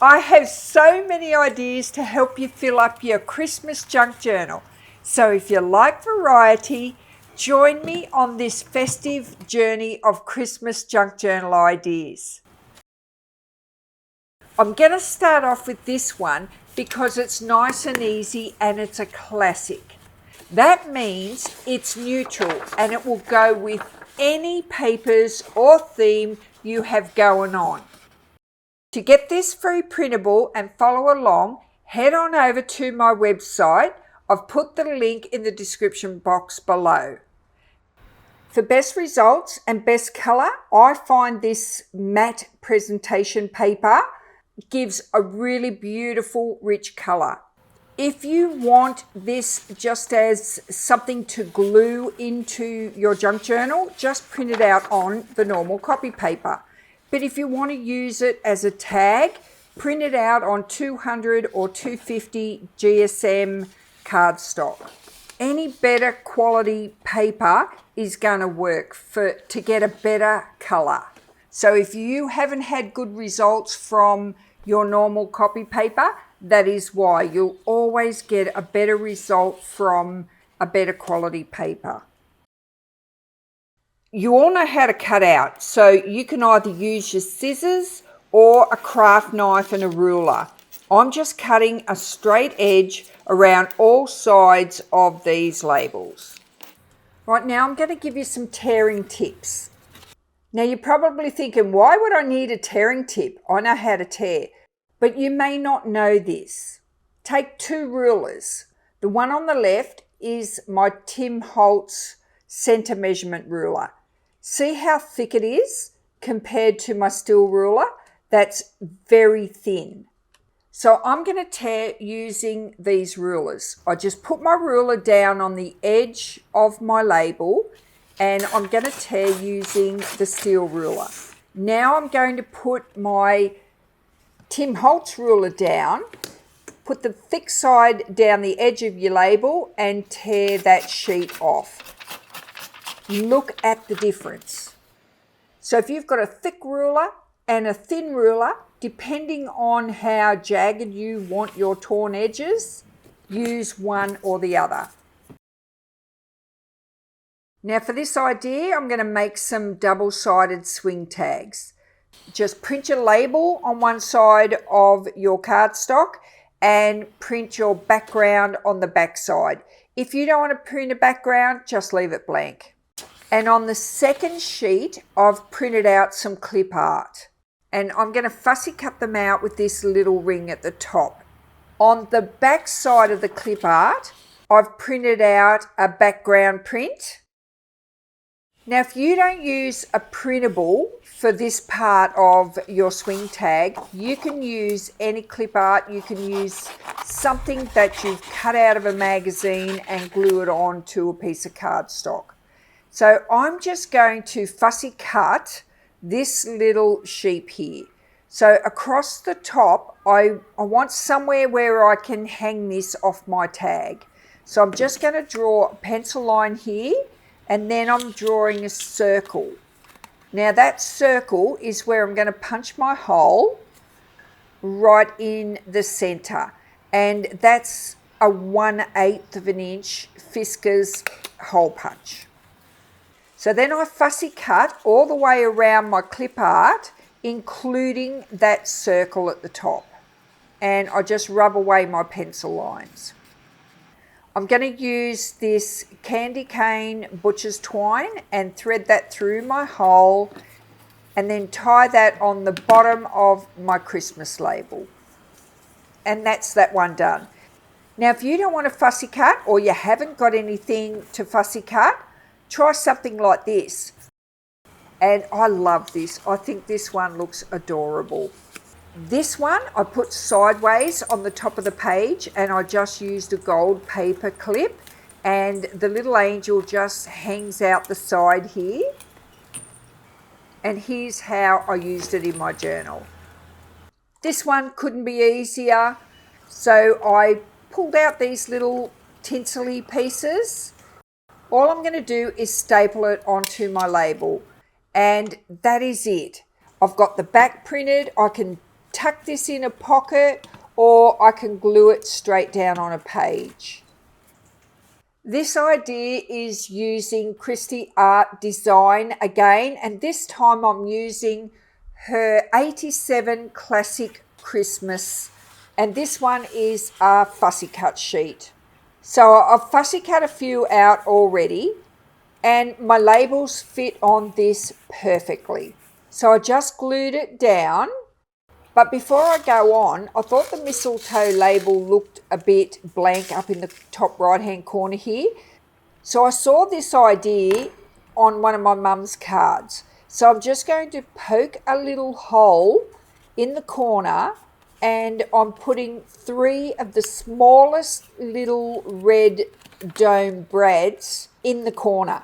I have so many ideas to help you fill up your Christmas junk journal. So if you like variety, join me on this festive journey of Christmas junk journal ideas. I'm going to start off with this one because it's nice and easy and it's a classic. That means it's neutral and it will go with any papers or theme you have going on. To get this free printable and follow along, head on over to my website. I've put the link in the description box below. For best results and best colour, I find this matte presentation paper gives a really beautiful, rich colour. If you want this just as something to glue into your junk journal, just print it out on the normal copy paper. But if you want to use it as a tag, print it out on 200 or 250 GSM cardstock. Any better quality paper is going to work to get a better colour. So if you haven't had good results from your normal copy paper, that is why. You'll always get a better result from a better quality paper. You all know how to cut out, so you can either use your scissors or a craft knife and a ruler. I'm just cutting a straight edge around all sides of these labels. Right now I'm going to give you some tearing tips. Now you're probably thinking, why would I need a tearing tip? I know how to tear. But you may not know this. Take two rulers. The one on the left is my Tim Holtz center measurement ruler. See how thick it is compared to my steel ruler? That's very thin. So I'm going to tear using these rulers. I just put my ruler down on the edge of my label and I'm going to tear using the steel ruler. Now I'm going to put my Tim Holtz ruler down, put the thick side down the edge of your label and tear that sheet off. Look at the difference. So if you've got a thick ruler and a thin ruler, depending on how jagged you want your torn edges, use one or the other. Now for this idea, I'm going to make some double-sided swing tags. Just print your label on one side of your cardstock and print your background on the back side. If you don't want to print a background, just leave it blank. And on the second sheet, I've printed out some clip art. And I'm going to fussy cut them out with this little ring at the top. On the back side of the clip art, I've printed out a background print. Now, if you don't use a printable for this part of your swing tag, you can use any clip art. You can use something that you've cut out of a magazine and glue it on to a piece of cardstock. So I'm just going to fussy cut this little sheep here. So across the top, I want somewhere where I can hang this off my tag. So I'm just going to draw a pencil line here. And then I'm drawing a circle. Now that circle is where I'm going to punch my hole right in the center. And that's a 1/8 of an inch Fiskars hole punch. So then I fussy cut all the way around my clip art, including that circle at the top. And I just rub away my pencil lines. I'm going to use this candy cane butcher's twine and thread that through my hole and then tie that on the bottom of my Christmas label. And that's that one done. Now, if you don't want to fussy cut or you haven't got anything to fussy cut, try something like this. And I love this. I think this one looks adorable. This one I put sideways on the top of the page and I just used a gold paper clip and the little angel just hangs out the side here. And here's how I used it in my journal. This one couldn't be easier. So I pulled out these little tinsely pieces. All I'm going to do is staple it onto my label and that is it. I've got the back printed. I can tuck this in a pocket, or I can glue it straight down on a page. This idea is using Christy Art Design again, and this time I'm using her 87 Classic Christmas, and this one is a fussy cut sheet. So I've fussy cut a few out already, and my labels fit on this perfectly. So I just glued it down. But before I go on, I thought the mistletoe label looked a bit blank up in the top right hand corner here. So I saw this idea on one of my mum's cards. So I'm just going to poke a little hole in the corner, and I'm putting 3 of the smallest little red dome brads in the corner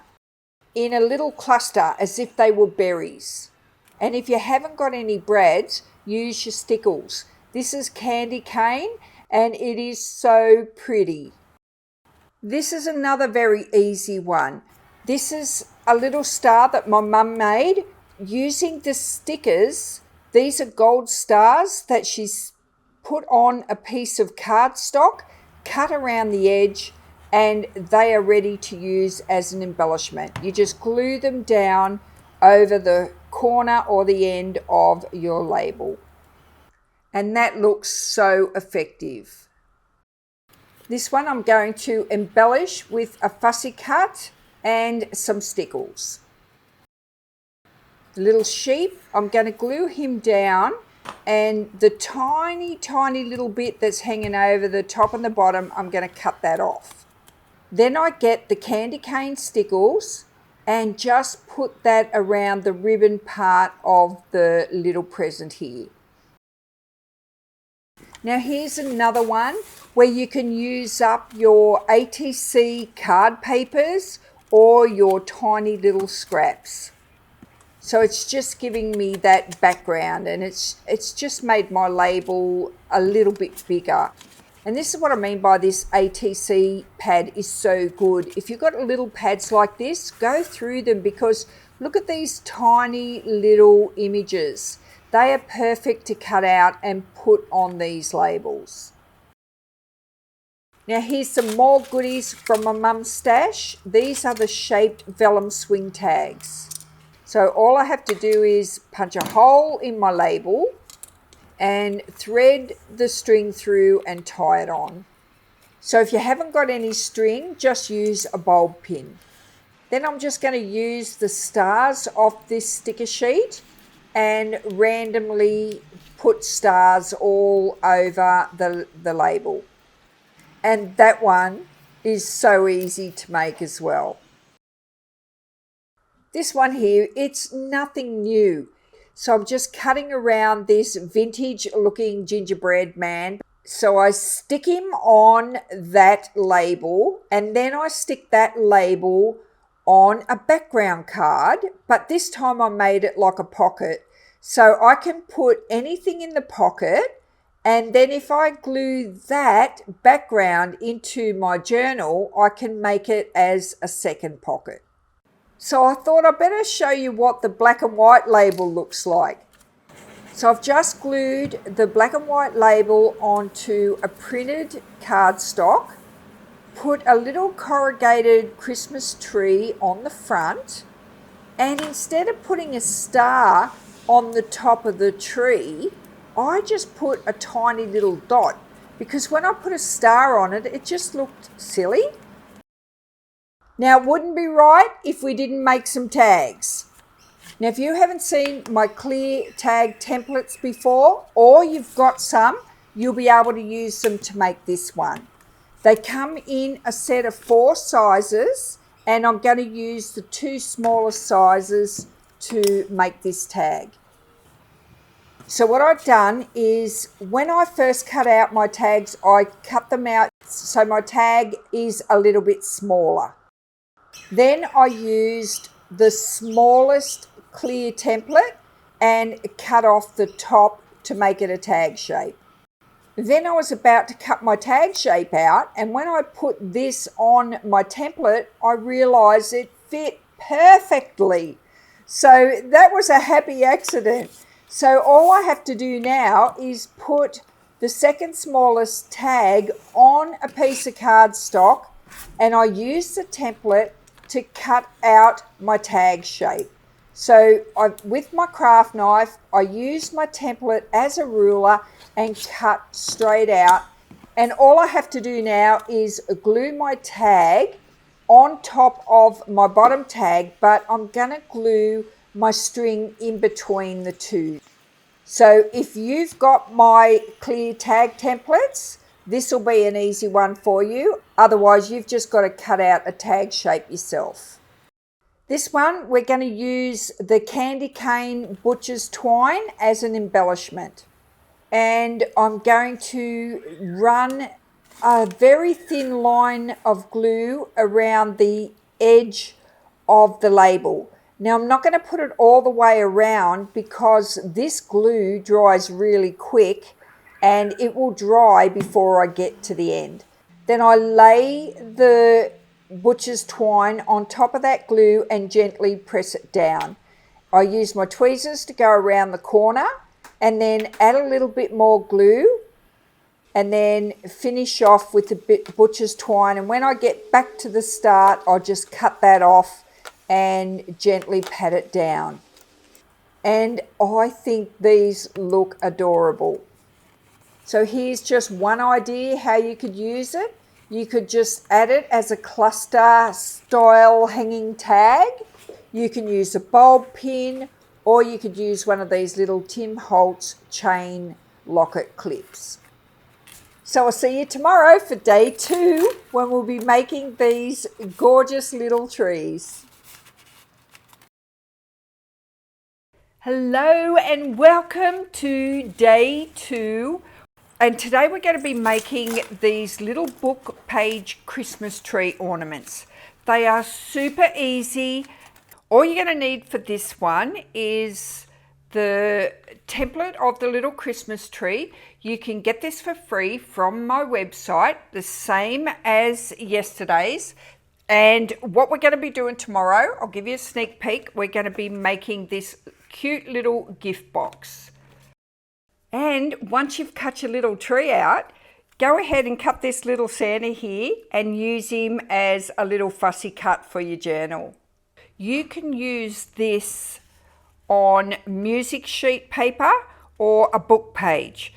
in a little cluster as if they were berries. And if you haven't got any brads, use your stickles. This is candy cane and it is so pretty. This is another very easy one. This is a little star that my mum made using the stickers. These are gold stars that she's put on a piece of cardstock, cut around the edge, and they are ready to use as an embellishment. You just glue them down over the corner or the end of your label. And that looks so effective. This one I'm going to embellish with a fussy cut and some stickles. The little sheep, I'm going to glue him down, and the tiny little bit that's hanging over the top and the bottom, I'm going to cut that off. Then I get the candy cane stickles and just put that around the ribbon part of the little present here. Now here's another one where you can use up your ATC card papers or your tiny little scraps. So it's just giving me that background, and it's just made my label a little bit bigger. And this is what I mean by this ATC pad is so good. If you've got little pads like this, go through them, because look at these tiny little images. They are perfect to cut out and put on these labels. Now here's some more goodies from my mum's stash. These are the shaped vellum swing tags. So all I have to do is punch a hole in my label and thread the string through and tie it on. So if you haven't got any string, just use a bulb pin. Then I'm just going to use the stars off this sticker sheet and randomly put stars all over the label. And that one is so easy to make as well. This one here, it's nothing new. So I'm just cutting around this vintage looking gingerbread man. So I stick him on that label, and then I stick that label on a background card, but this time I made it like a pocket. So I can put anything in the pocket, and then if I glue that background into my journal, I can make it as a second pocket. So I thought I'd better show you what the black and white label looks like. So I've just glued the black and white label onto a printed cardstock, put a little corrugated Christmas tree on the front, and instead of putting a star on the top of the tree, I just put a tiny little dot, because when I put a star on it, it just looked silly. Now, it wouldn't be right if we didn't make some tags. Now, if you haven't seen my clear tag templates before, or you've got some, you'll be able to use them to make this one. They come in a set of 4 sizes, and I'm going to use the 2 smallest sizes to make this tag. So what I've done is, when I first cut out my tags, I cut them out so my tag is a little bit smaller. Then I used the smallest clear template and cut off the top to make it a tag shape. Then I was about to cut my tag shape out, and when I put this on my template, I realized it fit perfectly. So that was a happy accident. So all I have to do now is put the second smallest tag on a piece of cardstock, and I use the template to cut out my tag shape. So with my craft knife, I use my template as a ruler and cut straight out. And all I have to do now is glue my tag on top of my bottom tag, but I'm gonna glue my string in between the two. So if you've got my clear tag templates, this will be an easy one for you. Otherwise, you've just got to cut out a tag shape yourself. This one, we're going to use the candy cane butcher's twine as an embellishment. And I'm going to run a very thin line of glue around the edge of the label. Now I'm not going to put it all the way around because this glue dries really quick and it will dry before I get to the end. Then I lay the butcher's twine on top of that glue and gently press it down. I use my tweezers to go around the corner and then add a little bit more glue and then finish off with the butcher's twine. And when I get back to the start, I'll just cut that off and gently pat it down. And I think these look adorable. So here's just one idea how you could use it. You could just add it as a cluster style hanging tag. You can use a bulb pin, or you could use one of these little Tim Holtz chain locket clips. So I'll see you tomorrow for day 2 when we'll be making these gorgeous little trees. Hello and welcome to day 2. And today we're going to be making these little book page Christmas tree ornaments. They are super easy. All you're going to need for this one is the template of the little Christmas tree. You can get this for free from my website, the same as yesterday's. And what we're going to be doing tomorrow, I'll give you a sneak peek. We're going to be making this cute little gift box. And once you've cut your little tree out, go ahead and cut this little Santa here and use him as a little fussy cut for your journal. You can use this on music sheet paper or a book page.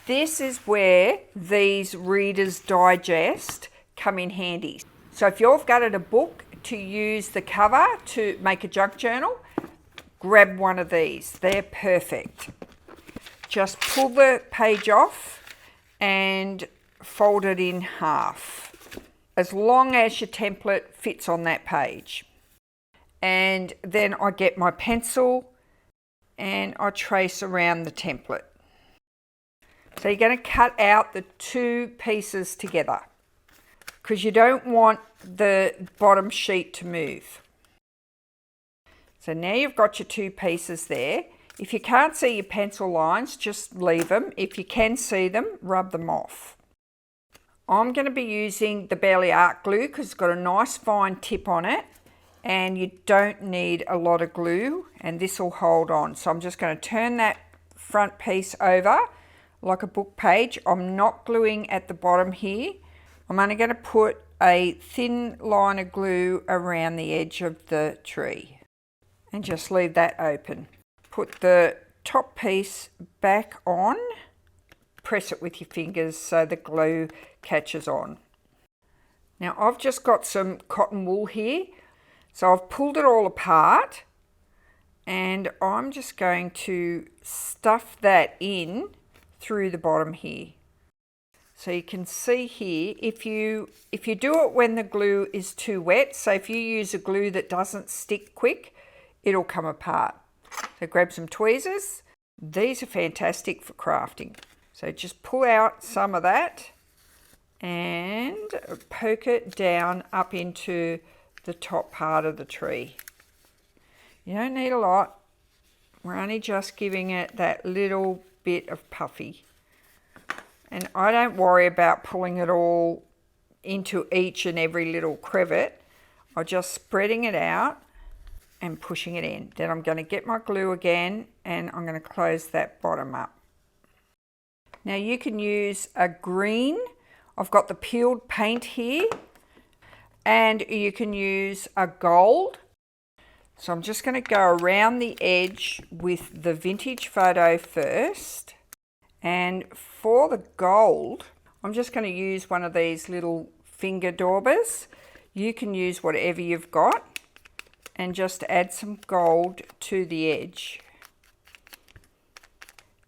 This is where these Reader's Digest come in handy. So if you've got a book to use the cover to make a junk journal, grab one of these. They're perfect. Just pull the page off and fold it in half, as long as your template fits on that page. And then I get my pencil and I trace around the template. So you're going to cut out the 2 pieces together because you don't want the bottom sheet to move. So now you've got your 2 pieces there. If you can't see your pencil lines, just leave them. If you can see them, rub them off. I'm going to be using the Barely Art glue because it's got a nice fine tip on it and you don't need a lot of glue and this will hold on. So I'm just going to turn that front piece over like a book page. I'm not gluing at the bottom here. I'm only going to put a thin line of glue around the edge of the tree. And just leave that open. Put the top piece back on, press it with your fingers so the glue catches on. Now I've just got some cotton wool here, so I've pulled it all apart and I'm just going to stuff that in through the bottom here. So you can see here, if you do it when the glue is too wet, so if you use a glue that doesn't stick quick, it'll come apart. So grab some tweezers. These are fantastic for crafting. So just pull out some of that and poke it down up into the top part of the tree. You don't need a lot. We're only just giving it that little bit of puffy. And I don't worry about pulling it all into each and every little crevice. I'm just spreading it out and pushing it in. Then I'm going to get my glue again and I'm going to close that bottom up. Now you can use a green. I've got the peeled paint here, and you can use a gold. So I'm just going to go around the edge with the vintage photo first. And for the gold, I'm just going to use one of these little finger daubers. You can use whatever you've got and just add some gold to the edge.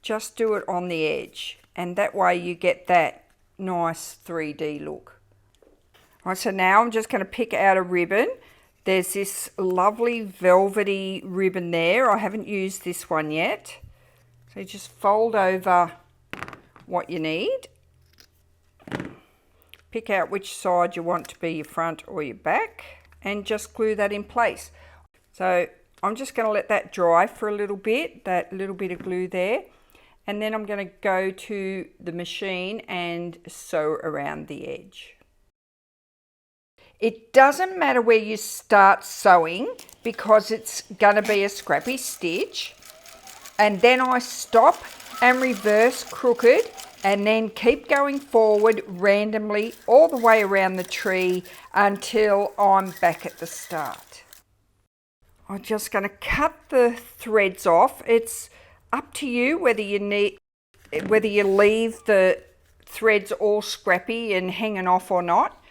Just do it on the edge, and that way you get that nice 3D look. All right, so now I'm just going to pick out a ribbon. There's this lovely velvety ribbon there. I haven't used this one yet. So just fold over what you need. Pick out which side you want to be your front or your back, and just glue that in place. So I'm just going to let that dry for a little bit, that little bit of glue there. And then I'm going to go to the machine and sew around the edge. It doesn't matter where you start sewing because it's going to be a scrappy stitch. And then I stop and reverse crooked and then keep going forward randomly all the way around the tree until I'm back at the start. I'm just going to cut the threads off. It's up to you whether you leave the threads all scrappy and hanging off or not.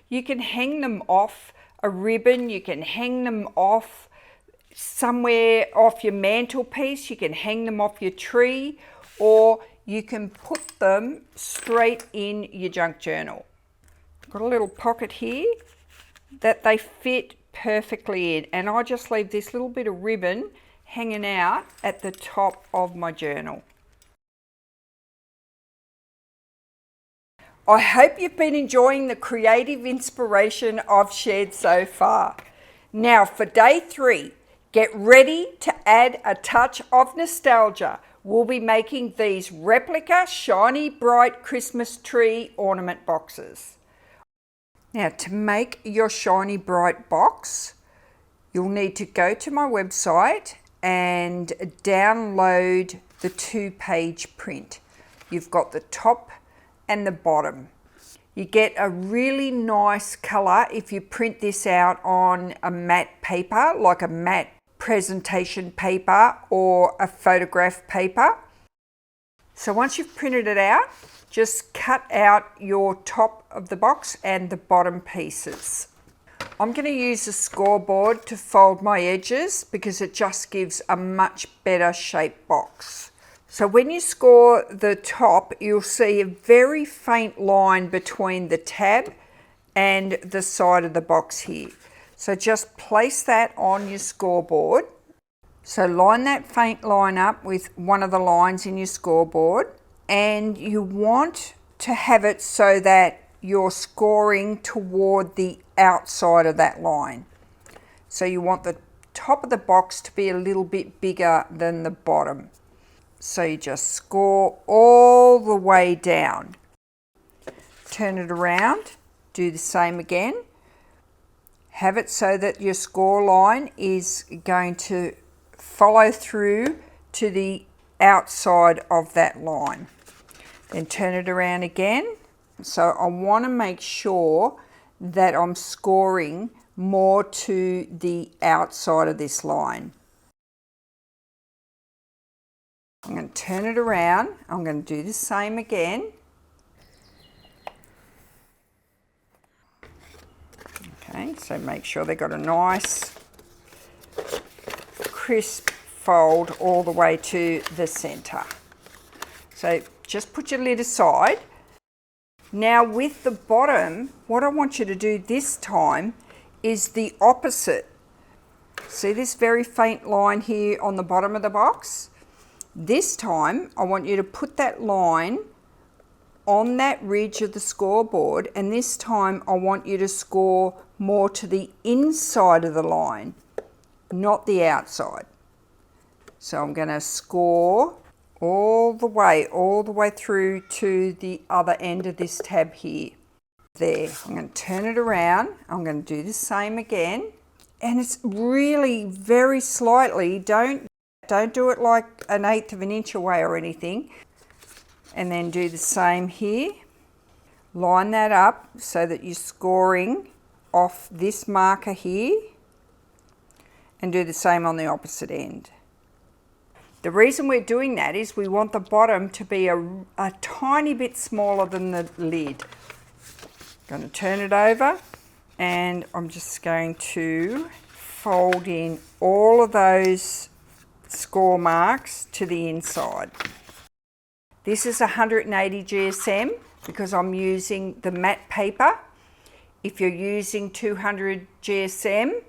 You can hang them off a ribbon, you can hang them off somewhere off your mantelpiece, you can hang them off your tree, or you can put them straight in your junk journal. I've got a little pocket here that they fit perfectly in, and I just leave this little bit of ribbon hanging out at the top of my journal. I hope you've been enjoying the creative inspiration I've shared so far. Now for day 3, get ready to add a touch of nostalgia. We'll be making these replica shiny bright Christmas tree ornament boxes. Now to make your shiny bright box, you'll need to go to my website and download the 2-page print. You've got the top and the bottom. You get a really nice colour if you print this out on a matte paper, like a matte presentation paper or a photograph paper. So once you've printed it out, just cut out your top of the box and the bottom pieces. I'm going to use a scoreboard to fold my edges because it just gives a much better shaped box. So when you score the top, you'll see a very faint line between the tab and the side of the box here. So just place that on your scoreboard. So line that faint line up with one of the lines in your scoreboard, and you want to have it so that you're scoring toward the outside of that line. So you want the top of the box to be a little bit bigger than the bottom. So you just score all the way down. Turn it around, do the same again. Have it so that your score line is going to follow through to the outside of that line. Then turn it around again. So I want to make sure that I'm scoring more to the outside of this line. I'm going to turn it around. I'm going to do the same again. Okay, so make sure they've got a nice crisp fold all the way to the center. So just put your lid aside. Now with the bottom, what I want you to do this time is the opposite. See this very faint line here on the bottom of the box? This time I want you to put that line on that ridge of the scoreboard, and this time I want you to score more to the inside of the line, not the outside. So I'm going to score all the way through to the other end of this tab here. There, I'm going to turn it around. I'm going to do the same again. And it's really very slightly, don't Don't do it like 1/8 of an inch away or anything. And then do the same here. Line that up so that you're scoring off this marker here, and do the same on the opposite end. The reason we're doing that is we want the bottom to be a tiny bit smaller than the lid. I'm going to turn it over, and I'm just going to fold in all of those score marks to the inside. This is 180 GSM because I'm using the matte paper. If you're using 200 GSM,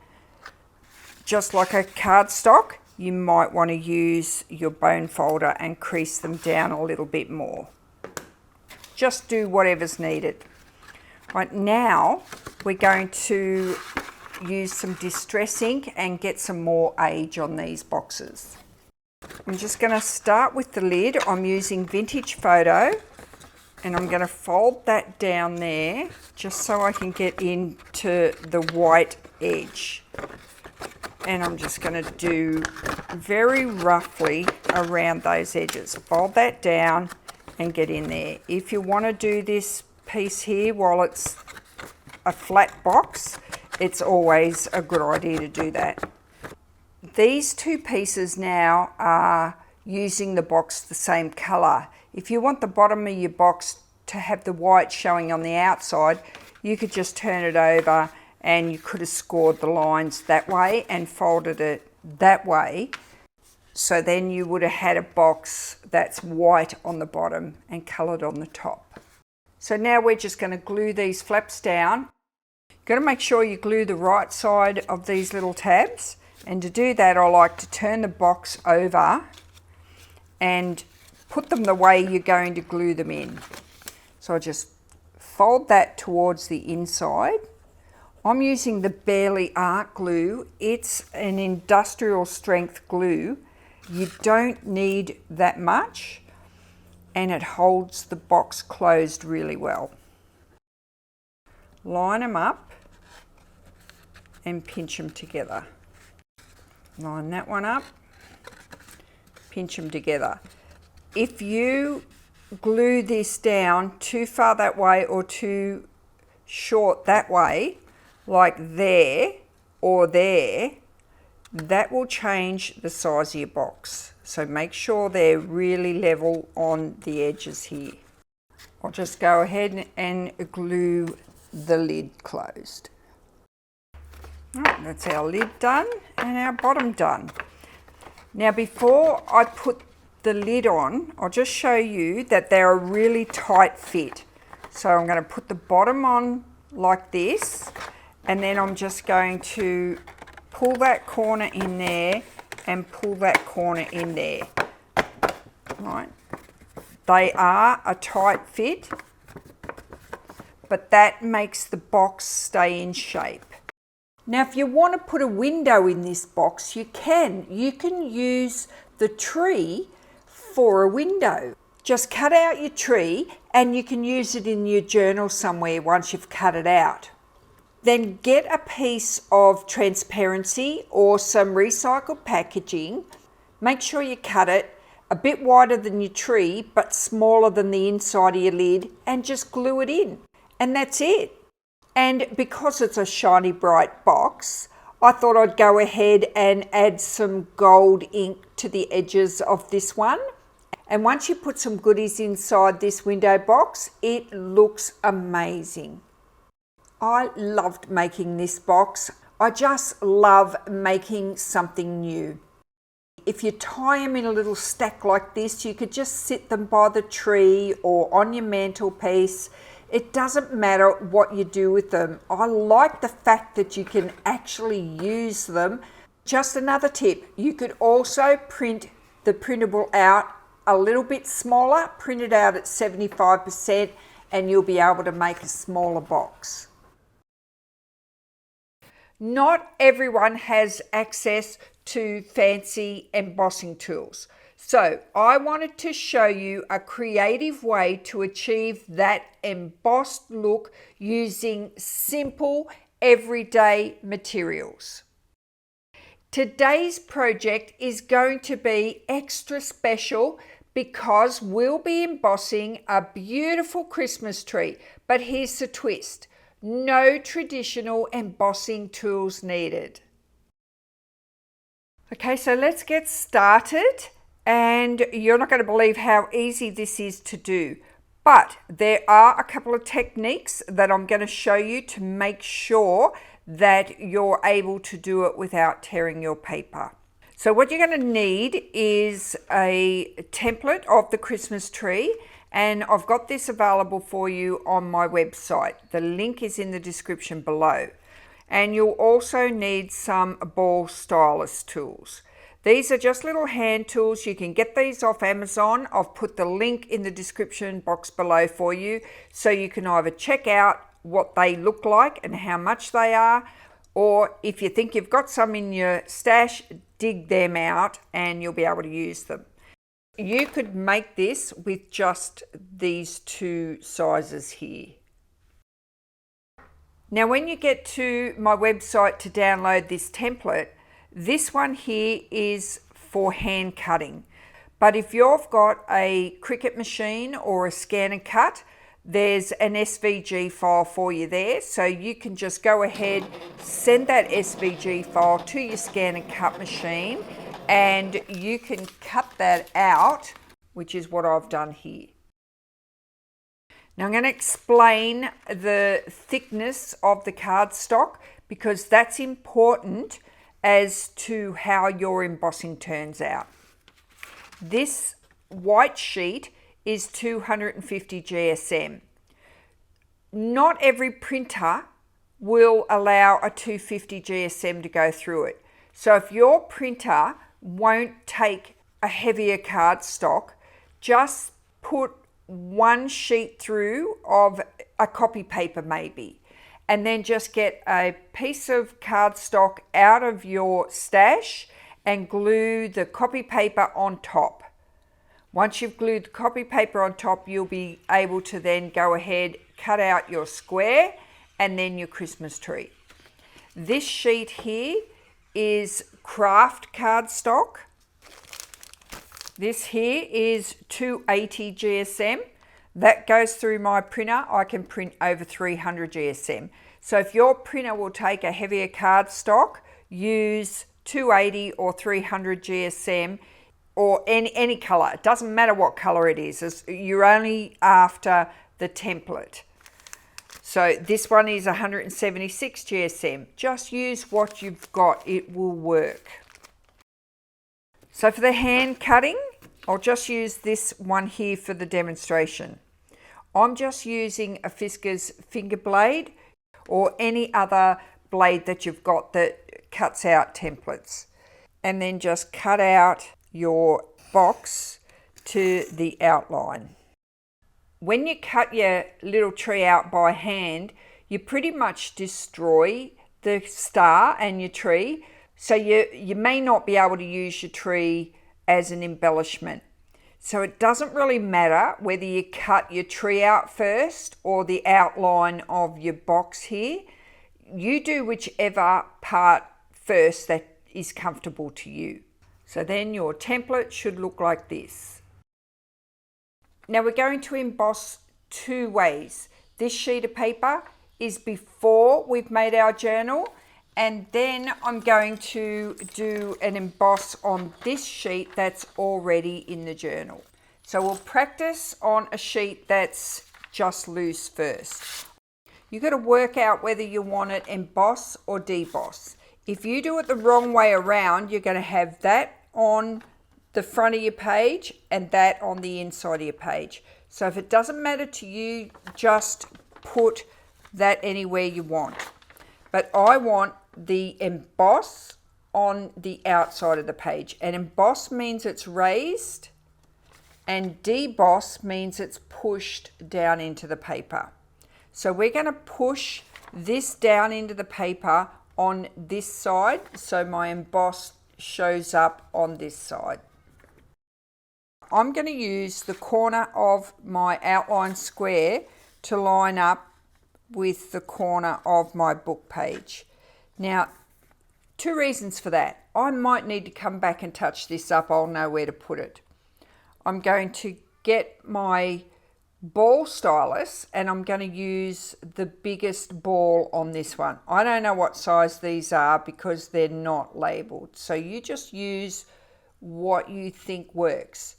just like a cardstock, you might want to use your bone folder and crease them down a little bit more. Just do whatever's needed. Right, now we're going to use some Distress ink and get some more age on these boxes. I'm just going to start with the lid. I'm using Vintage Photo, and I'm going to fold that down there just so I can get into the white edge. And I'm just going to do very roughly around those edges. Fold that down and get in there. If you want to do this piece here while it's a flat box, it's always a good idea to do that. These two pieces now are using the box the same colour. If you want the bottom of your box to have the white showing on the outside, you could just turn it over and you could have scored the lines that way and folded it that way. So then you would have had a box that's white on the bottom and coloured on the top. So now we're just going to glue these flaps down. You've got to make sure you glue the right side of these little tabs. And to do that, I like to turn the box over and put them the way you're going to glue them in. So I just fold that towards the inside. I'm using the Barely Art glue. It's an industrial strength glue. You don't need that much, and it holds the box closed really well. Line them up and pinch them together. Line that one up, pinch them together. If you glue this down too far that way or too short that way, like there or there, that will change the size of your box. So make sure they're really level on the edges here. I'll just go ahead and glue the lid closed. Right, that's our lid done and our bottom done. Now before I put the lid on, I'll just show you that they're a really tight fit. So I'm going to put the bottom on like this, and then I'm just going to pull that corner in there and pull that corner in there. Right. They are a tight fit, but that makes the box stay in shape. Now, if you want to put a window in this box, you can. You can use the tree for a window. Just cut out your tree and you can use it in your journal somewhere once you've cut it out. Then get a piece of transparency or some recycled packaging. Make sure you cut it a bit wider than your tree but smaller than the inside of your lid, and just glue it in. And that's it. And because it's a shiny bright box, I thought I'd go ahead and add some gold ink to the edges of this one. And once you put some goodies inside this window box, it looks amazing. I loved making this box. I just love making something new. If you tie them in a little stack like this, you could just sit them by the tree or on your mantelpiece. It doesn't matter what you do with them. I like the fact that you can actually use them. Just another tip, you could also print the printable out a little bit smaller, print it out at 75%, and you'll be able to make a smaller box. Not everyone has access to fancy embossing tools. So I wanted to show you a creative way to achieve that embossed look using simple everyday materials. Today's project is going to be extra special because we'll be embossing a beautiful Christmas tree. But here's the twist. No traditional embossing tools needed. Okay, so let's get started. And you're not going to believe how easy this is to do. But there are a couple of techniques that I'm going to show you to make sure that you're able to do it without tearing your paper. So what you're going to need is a template of the Christmas tree, and I've got this available for you on my website. The link is in the description below. And you'll also need some ball stylus tools. These are just little hand tools. You can get these off Amazon. I've put the link in the description box below for you, so you can either check out what they look like and how much they are, or if you think you've got some in your stash, dig them out and you'll be able to use them. You could make this with just these two sizes here. Now when you get to my website to download this template, this one here is for hand cutting. But if you've got a Cricut machine or a scan and cut, there's an SVG file for you there. So you can just go ahead, send that SVG file to your scan and cut machine, and you can cut that out, which is what I've done here. Now I'm going to explain the thickness of the cardstock because that's important as to how your embossing turns out. This white sheet is 250 GSM. Not every printer will allow a 250 GSM to go through it. So if your printer won't take a heavier cardstock, just put one sheet through of a copy paper maybe, and then just get a piece of cardstock out of your stash and glue the copy paper on top. Once you've glued the copy paper on top, you'll be able to then go ahead, cut out your square and then your Christmas tree. This sheet here is craft cardstock. This here is 280 GSM. That goes through my printer. I can print over 300 GSM. So if your printer will take a heavier cardstock, use 280 or 300 GSM or any color. It doesn't matter what color it is. You're only after the template. So this one is 176 GSM. Just use what you've got. It will work. So for the hand cutting, I'll just use this one here for the demonstration. I'm just using a Fiskars finger blade or any other blade that you've got that cuts out templates. And then just cut out your box to the outline. When you cut your little tree out by hand, you pretty much destroy the star and your tree. So you may not be able to use your tree as an embellishment. So it doesn't really matter whether you cut your tree out first or the outline of your box here. You do whichever part first that is comfortable to you. So then your template should look like this. Now we're going to emboss two ways. This sheet of paper is before we've made our journal, and then I'm going to do an emboss on this sheet that's already in the journal. So we'll practice on a sheet that's just loose first. You've got to work out whether you want it emboss or deboss. If you do it the wrong way around, you're going to have that on the front of your page and that on the inside of your page. So if it doesn't matter to you, just put that anywhere you want. But I want the emboss on the outside of the page. And emboss means it's raised, and deboss means it's pushed down into the paper. So we're going to push this down into the paper on this side, so my emboss shows up on this side. I'm going to use the corner of my outline square to line up with the corner of my book page. Now, two reasons for that. I might need to come back and touch this up. I'll know where to put it. I'm going to get my ball stylus and I'm going to use the biggest ball on this one. I don't know what size these are because they're not labeled. So you just use what you think works.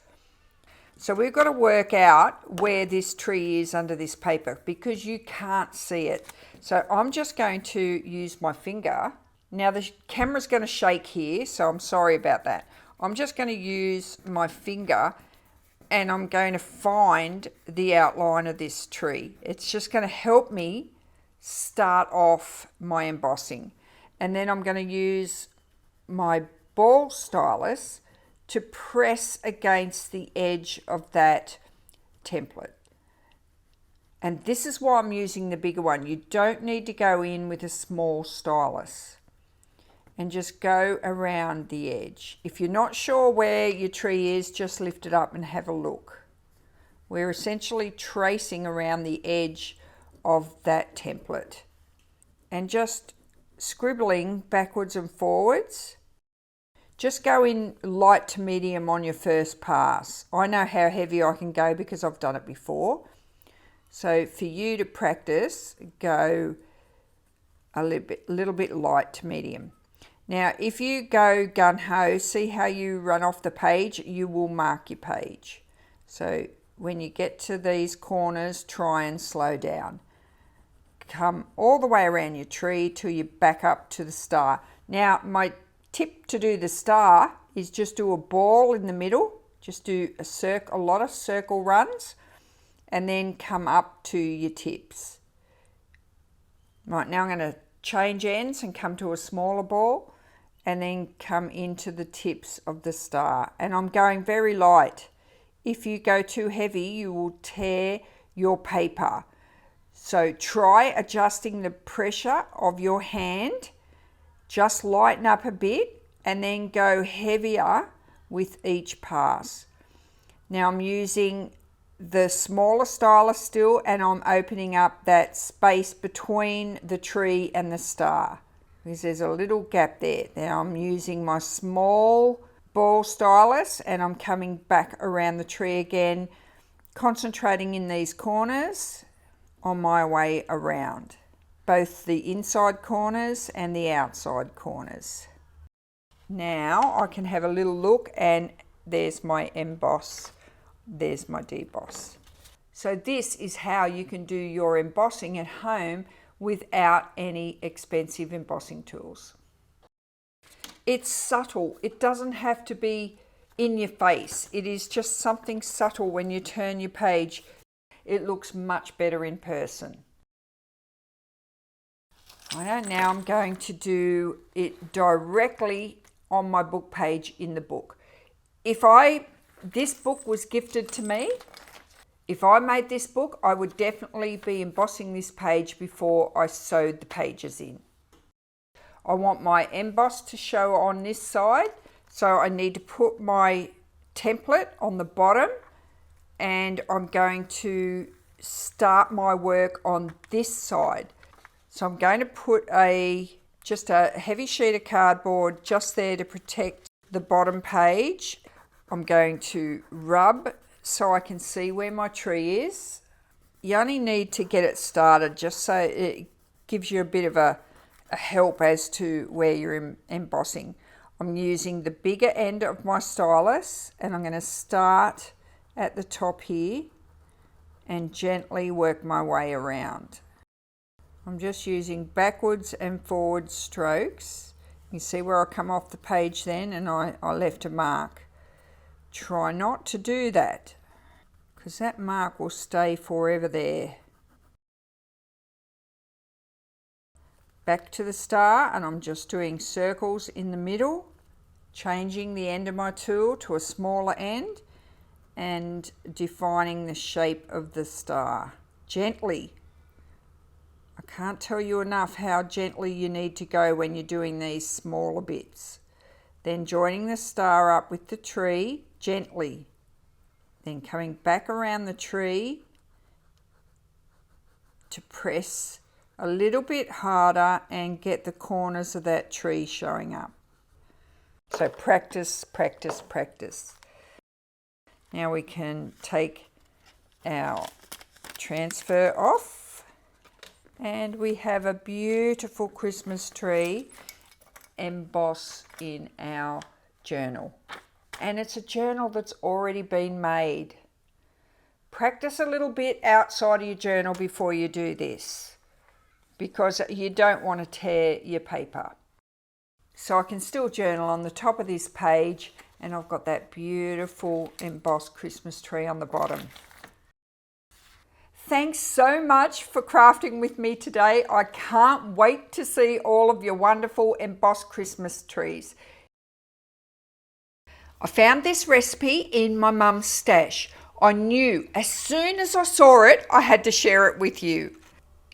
So we've got to work out where this tree is under this paper because you can't see it. So I'm just going to use my finger. Now the camera's going to shake here, so I'm sorry about that. I'm just going to use my finger and I'm going to find the outline of this tree. It's just going to help me start off my embossing. And then I'm going to use my ball stylus to press against the edge of that template. And this is why I'm using the bigger one. You don't need to go in with a small stylus. And just go around the edge. If you're not sure where your tree is, just lift it up and have a look. We're essentially tracing around the edge of that template and just scribbling backwards and forwards. Just go in light to medium on your first pass. I know how heavy I can go because I've done it before. So for you to practice, go a little bit light to medium. Now, if you go gung-ho, see how you run off the page, you will mark your page. So when you get to these corners, try and slow down. Come all the way around your tree till you back up to the star. Now, my tip to do the star is just do a ball in the middle. Just do a lot of circle runs and then come up to your tips. Right, now I'm going to change ends and come to a smaller ball. And then come into the tips of the star. And I'm going very light. If you go too heavy, you will tear your paper. So try adjusting the pressure of your hand. Just lighten up a bit and then go heavier with each pass. Now I'm using the smaller stylus still and I'm opening up that space between the tree and the star. Because there's a little gap there. Now I'm using my small ball stylus and I'm coming back around the tree again, concentrating in these corners on my way around, both the inside corners and the outside corners. Now I can have a little look and there's my emboss, there's my deboss. So this is how you can do your embossing at home without any expensive embossing tools. It's subtle. It doesn't have to be in your face. It is just something subtle. When you turn your page, it looks much better in person. Now I'm going to do it directly on my book page in the book. This book was gifted to me. If I made this book, I would definitely be embossing this page before I sewed the pages in. I want my emboss to show on this side, so I need to put my template on the bottom and I'm going to start my work on this side. So I'm going to put just a heavy sheet of cardboard just there to protect the bottom page. I'm going to rub so I can see where my tree is. You only need to get it started just so it gives you a bit of a help as to where you're embossing. I'm using the bigger end of my stylus and I'm going to start at the top here and gently work my way around. I'm just using backwards and forward strokes. You see where I come off the page then and I left a mark. Try not to do that because that mark will stay forever there. Back to the star and I'm just doing circles in the middle, changing the end of my tool to a smaller end and defining the shape of the star. Gently. I can't tell you enough how gently you need to go when you're doing these smaller bits. Then joining the star up with the tree gently. Then coming back around the tree to press a little bit harder and get the corners of that tree showing up. So practice, practice, practice. Now we can take our transfer off, and we have a beautiful Christmas tree embossed in our journal. And it's a journal that's already been made. Practice a little bit outside of your journal before you do this, because you don't want to tear your paper. So I can still journal on the top of this page, and I've got that beautiful embossed Christmas tree on the bottom. Thanks so much for crafting with me today. I can't wait to see all of your wonderful embossed Christmas trees. I found this recipe in my mum's stash. I knew as soon as I saw it, I had to share it with you.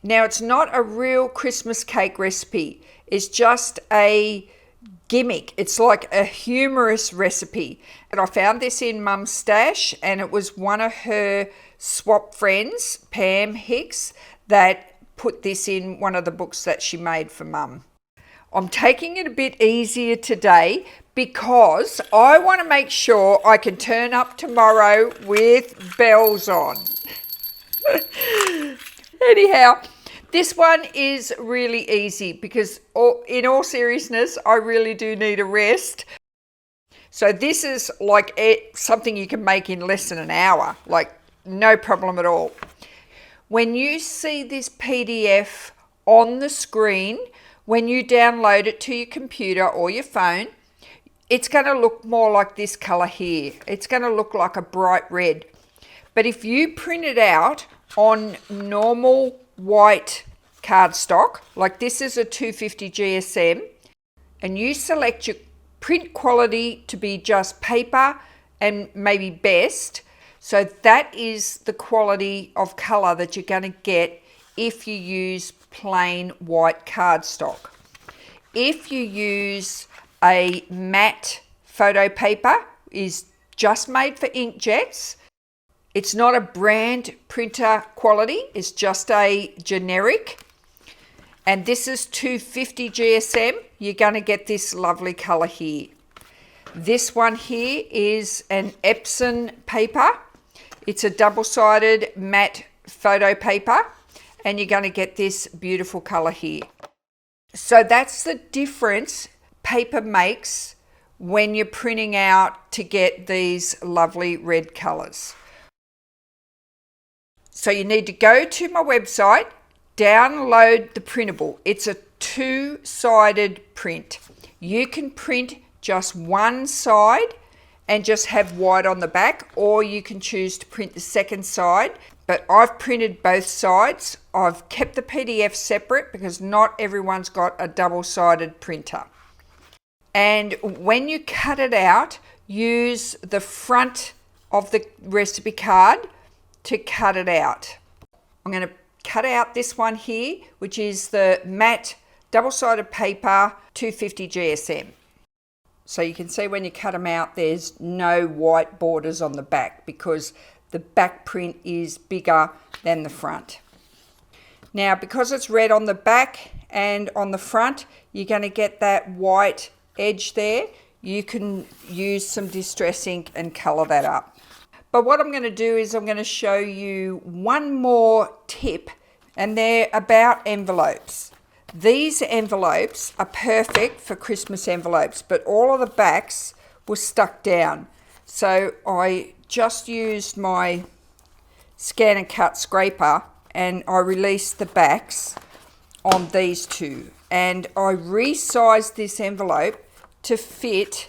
Now, it's not a real Christmas cake recipe. It's just a gimmick. It's like a humorous recipe. And I found this in Mum's stash, and it was one of her swap friends, Pam Hicks, that put this in one of the books that she made for Mum. I'm taking it a bit easier today because I want to make sure I can turn up tomorrow with bells on. Anyhow, this one is really easy because in all seriousness, I really do need a rest. So this is like something you can make in less than an hour, like no problem at all. When you see this PDF on the screen, when you download it to your computer or your phone, it's going to look more like this color here. It's going to look like a bright red. But if you print it out on normal white cardstock, like this is a 250 GSM, and you select your print quality to be just paper and maybe best, so that is the quality of color that you're going to get if you use plain white cardstock. If you use a matte photo paper, is just made for inkjets. It's not a brand printer quality, it's just a generic. And this is 250 GSM. You're going to get this lovely color here. This one here is an Epson paper. It's a double-sided matte photo paper, and you're going to get this beautiful color here. So that's the difference paper makes when you're printing out to get these lovely red colors. So you need to go to my website, download the printable. It's a two-sided print. You can print just one side and just have white on the back, or you can choose to print the second side. But I've printed both sides. I've kept the PDF separate because not everyone's got a double-sided printer. And when you cut it out, use the front of the recipe card to cut it out. I'm going to cut out this one here, which is the matte double-sided paper 250 GSM. So you can see when you cut them out, there's no white borders on the back because the back print is bigger than the front. Now, because it's red on the back and on the front, you're going to get that white edge there. You can use some distress ink and colour that up. But what I'm going to do is I'm going to show you one more tip, and they're about envelopes. These envelopes are perfect for Christmas envelopes, but all of the backs were stuck down. So I just used my scan and cut scraper and I released the backs on these two. And I resized this envelope to fit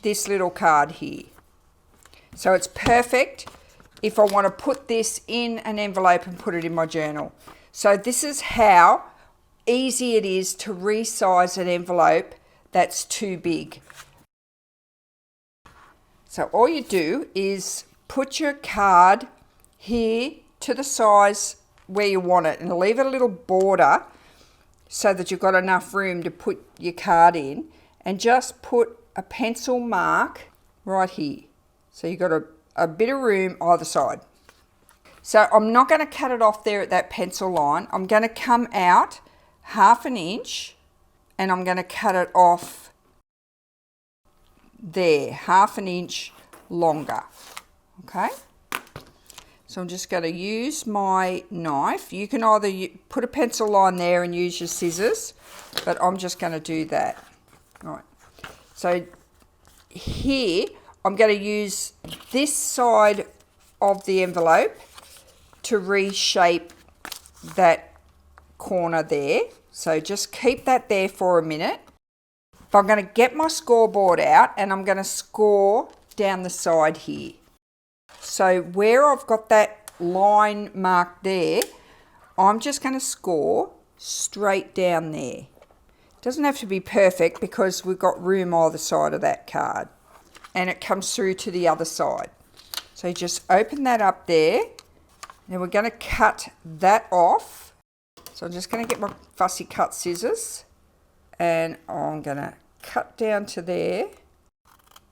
this little card here. So it's perfect if I want to put this in an envelope and put it in my journal. So this is how easy it is to resize an envelope that's too big. So all you do is put your card here to the size where you want it and leave a little border so that you've got enough room to put your card in, and just put a pencil mark right here. So you've got a bit of room either side. So I'm not going to cut it off there at that pencil line. I'm going to come out 1/2 inch and I'm going to cut it off there, 1/2 inch longer. Okay, so I'm just going to use my knife. You can either put a pencil line there and use your scissors, but I'm just going to do that. All right, so here I'm going to use this side of the envelope to reshape that corner there. So just keep that there for a minute. But I'm going to get my scoreboard out and I'm going to score down the side here. So where I've got that line marked there, I'm just going to score straight down there. It doesn't have to be perfect because we've got room either side of that card. And it comes through to the other side. So just open that up there. Now we're going to cut that off. So I'm just going to get my fussy cut scissors and I'm going to cut down to there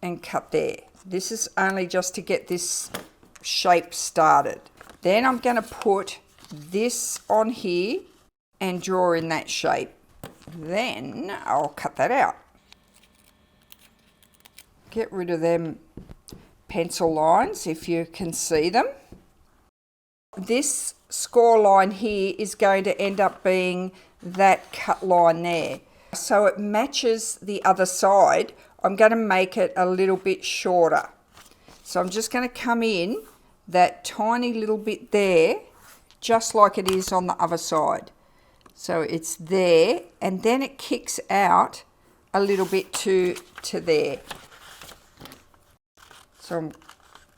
and cut there. This is only just to get this shape started. Then I'm going to put this on here and draw in that shape. Then I'll cut that out. Get rid of them pencil lines if you can see them. This score line here is going to end up being that cut line there. So it matches the other side. I'm going to make it a little bit shorter. So I'm just going to come in that tiny little bit there, just like it is on the other side. So it's there, and then it kicks out a little bit to there. So I'm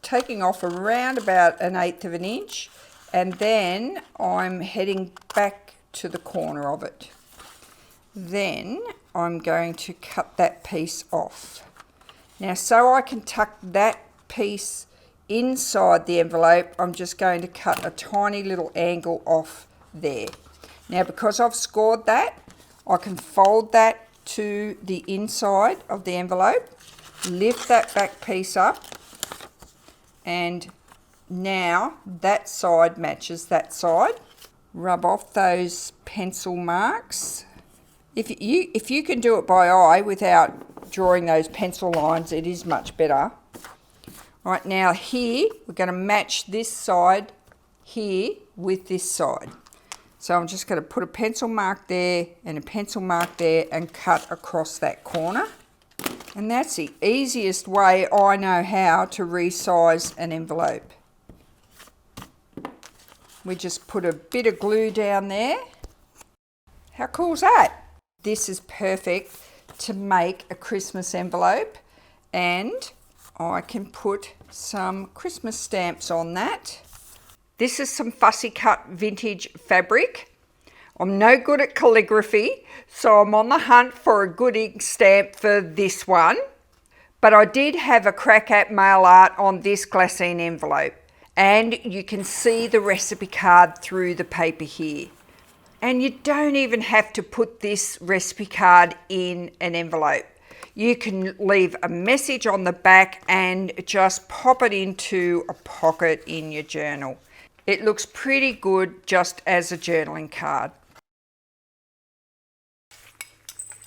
taking off around about 1/8 of an inch, and then I'm heading back to the corner of it. Then I'm going to cut that piece off. Now, so I can tuck that piece inside the envelope, I'm just going to cut a tiny little angle off there. Now, because I've scored that, I can fold that to the inside of the envelope, lift that back piece up, and now that side matches that side. Rub off those pencil marks. If you can do it by eye without drawing those pencil lines, it is much better. All right, now here we're going to match this side here with this side. So I'm just going to put a pencil mark there and a pencil mark there and cut across that corner. And that's the easiest way I know how to resize an envelope. We just put a bit of glue down there. How cool is that? This is perfect to make a Christmas envelope, and I can put some Christmas stamps on that. This is some fussy cut vintage fabric. I'm no good at calligraphy, so I'm on the hunt for a good ink stamp for this one. But I did have a crack at mail art on this glassine envelope, and you can see the recipe card through the paper here. And you don't even have to put this recipe card in an envelope. You can leave a message on the back and just pop it into a pocket in your journal. It looks pretty good just as a journaling card.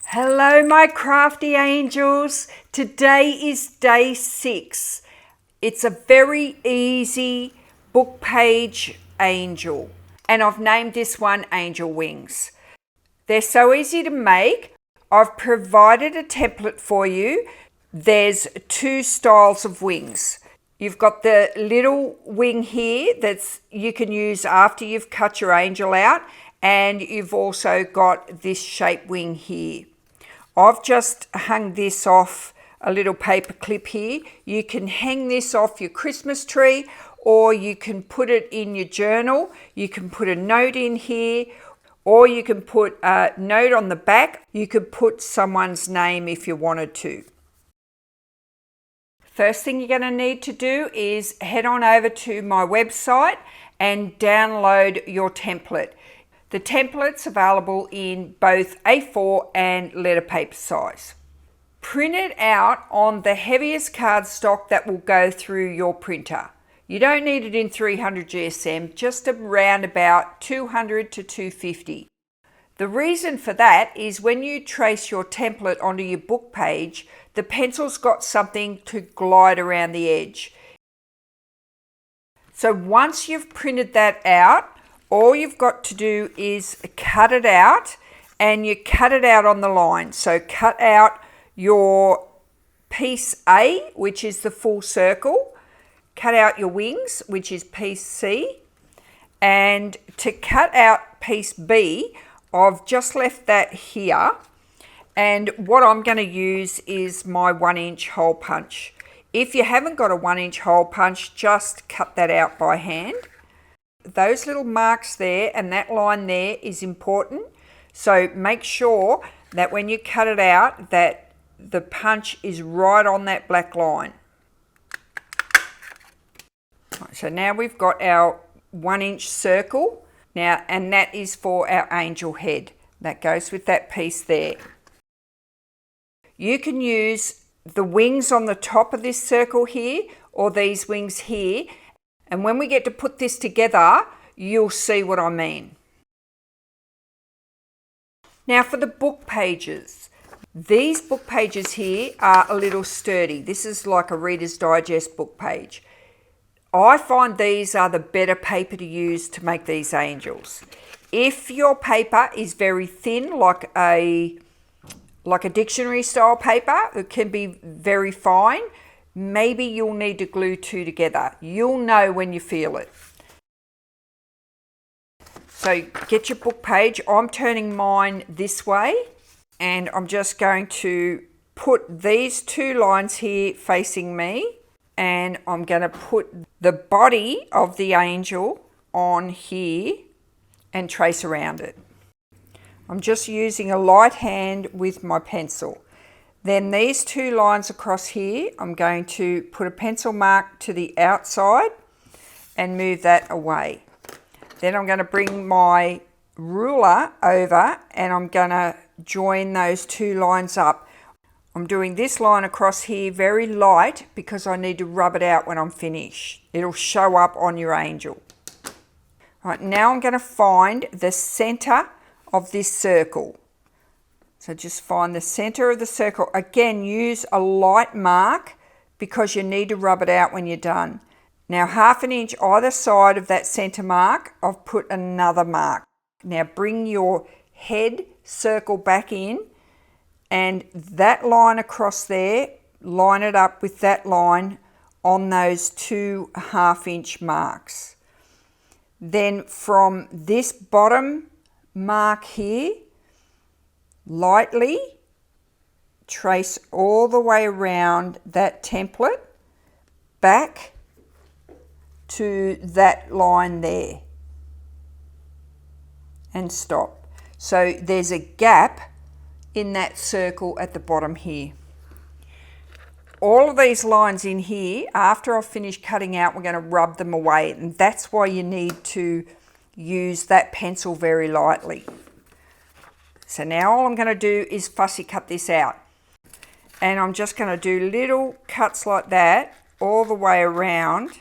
Hello, my crafty angels. Today is day 6. It's a very easy book page angel, and I've named this one Angel Wings. They're so easy to make. I've provided a template for you. There's 2 styles of wings. You've got the little wing here that's you can use after you've cut your angel out, and you've also got this shape wing here. I've just hung this off a little paper clip here. You can hang this off your Christmas tree, or you can put it in your journal. You can put a note in here, or you can put a note on the back. You could put someone's name if you wanted to. First thing you're going to need to do is head on over to my website and download your template. The template's available in both A4 and letter paper size. Print it out on the heaviest cardstock that will go through your printer. You don't need it in 300 GSM, just around about 200 to 250. The reason for that is when you trace your template onto your book page, the pencil's got something to glide around the edge. So once you've printed that out, all you've got to do is cut it out, and you cut it out on the line. So cut out your piece A, which is the full circle, cut out your wings, which is piece C, and to cut out piece B, I've just left that here, and what I'm going to use is my 1-inch hole punch. If you haven't got a 1-inch hole punch, just cut that out by hand. Those little marks there and that line there is important, so make sure that when you cut it out that the punch is right on that black line. So now we've got our 1-inch circle now, and that is for our angel head. That goes with that piece there. You can use the wings on the top of this circle here, or these wings here, and when we get to put this together, you'll see what I mean. Now for the book pages. These book pages here are a little sturdy. This is like a Reader's Digest book page. I find these are the better paper to use to make these angels. If your paper is very thin, like a dictionary style paper, it can be very fine, maybe you'll need to glue two together. You'll know when you feel it. So get your book page. I'm turning mine this way, and I'm just going to put these two lines here facing me, and I'm going to put the body of the angel on here and trace around it. I'm just using a light hand with my pencil. Then these two lines across here, I'm going to put a pencil mark to the outside and move that away. Then I'm going to bring my ruler over and I'm going to join those two lines up. I'm doing this line across here very light because I need to rub it out when I'm finished. It'll show up on your angel. Right, now I'm going to find the center of this circle. So just find the center of the circle. Again, use a light mark because you need to rub it out when you're done. Now 1/2 inch either side of that center mark, I've put another mark. Now bring your head circle back in, and that line across there, line it up with that line on those two 1/2 inch marks. Then from this bottom mark here, lightly trace all the way around that template back to that line there and stop. So there's a gap in that circle at the bottom here. All of these lines in here, after I've finished cutting out, we're going to rub them away, and that's why you need to use that pencil very lightly. So now all I'm going to do is fussy cut this out, and I'm just going to do little cuts like that all the way around,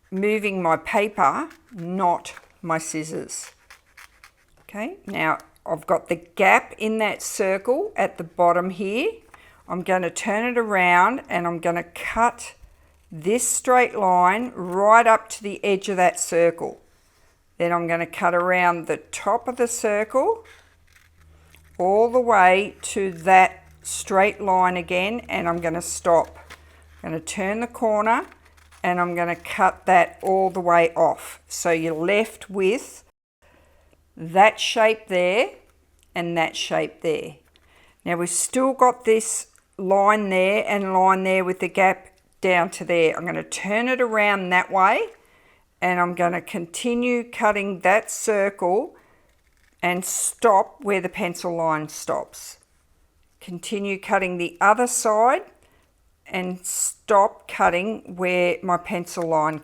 moving my paper, not my scissors. Okay, now I've got the gap in that circle at the bottom here. I'm going to turn it around and I'm going to cut this straight line right up to the edge of that circle. Then I'm going to cut around the top of the circle all the way to that straight line again, and I'm going to stop. I'm going to turn the corner and I'm going to cut that all the way off. So you're left with that shape there and that shape there. Now we've still got this line there and line there with the gap down to there. I'm going to turn it around that way and I'm going to continue cutting that circle and stop where the pencil line stops. Continue cutting the other side and stop cutting where my pencil line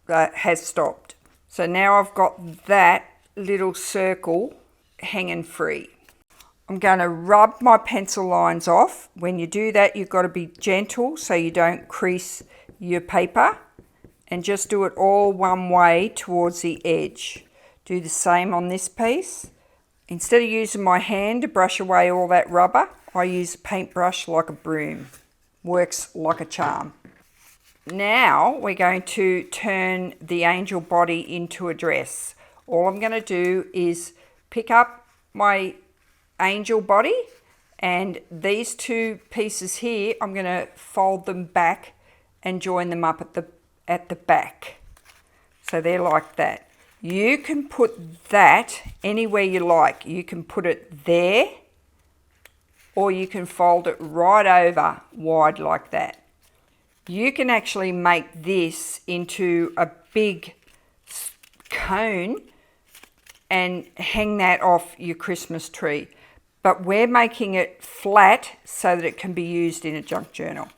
has stopped. So now I've got that little circle hanging free. I'm going to rub my pencil lines off. When you do that, you've got to be gentle so you don't crease your paper, and just do it all one way towards the edge. Do the same on this piece. Instead of using my hand to brush away all that rubber, I use a paintbrush like a broom. Works like a charm. Now we're going to turn the angel body into a dress. All I'm going to do is pick up my angel body, and these two pieces here, I'm going to fold them back and join them up at the back. So they're like that. You can put that anywhere you like. You can put it there, or you can fold it right over wide like that. You can actually make this into a big cone and hang that off your Christmas tree. But we're making it flat so that it can be used in a junk journal.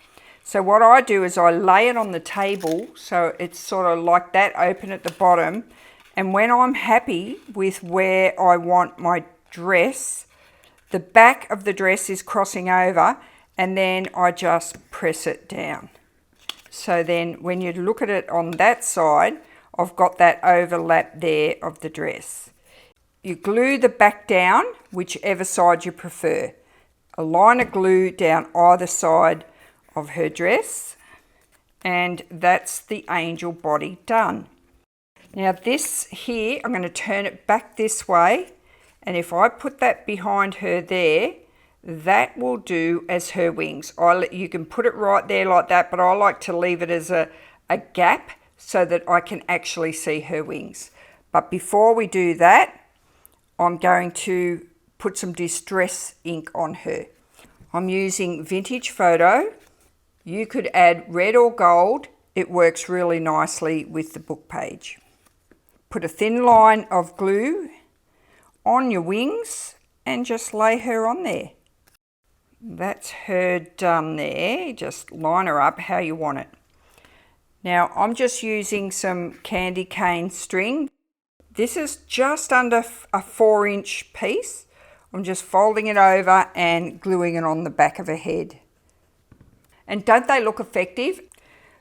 So what I do is I lay it on the table so it's sort of like that, open at the bottom. And when I'm happy with where I want my dress, the back of the dress is crossing over, and then I just press it down. So then when you look at it on that side, I've got that overlap there of the dress. You glue the back down, whichever side you prefer. A line of glue down either side of her dress, and that's the angel body done. Now this here, I'm going to turn it back this way, and if I put that behind her there, that will do as her wings. You can put it right there like that, but I like to leave it as a gap so that I can actually see her wings. But before we do that, I'm going to put some distress ink on her. I'm using vintage photo. You could add red or gold. It works really nicely with the book page. Put a thin line of glue on your wings and just lay her on there. That's her done there. Just line her up how you want it. Now I'm just using some candy cane string. This is just under a 4-inch piece. I'm just folding it over and gluing it on the back of her head. And don't they look effective?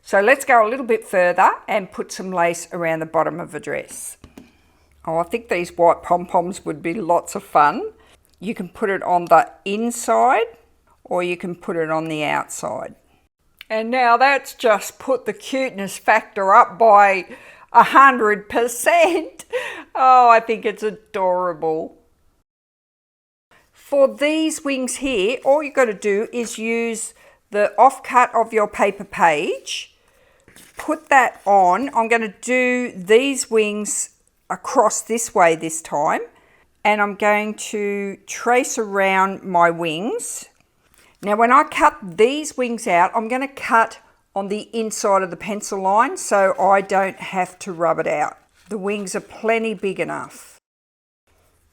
So let's go a little bit further and put some lace around the bottom of a dress. Oh, I think these white pom-poms would be lots of fun. You can put it on the inside, or you can put it on the outside. And now that's just put the cuteness factor up by 100%. Oh, I think it's adorable. For these wings here, all you've got to do is use the offcut of your paper page. Put that on. I'm going to do these wings across this way this time, and I'm going to trace around my wings. Now when I cut these wings out, I'm going to cut on the inside of the pencil line so I don't have to rub it out. The wings are plenty big enough.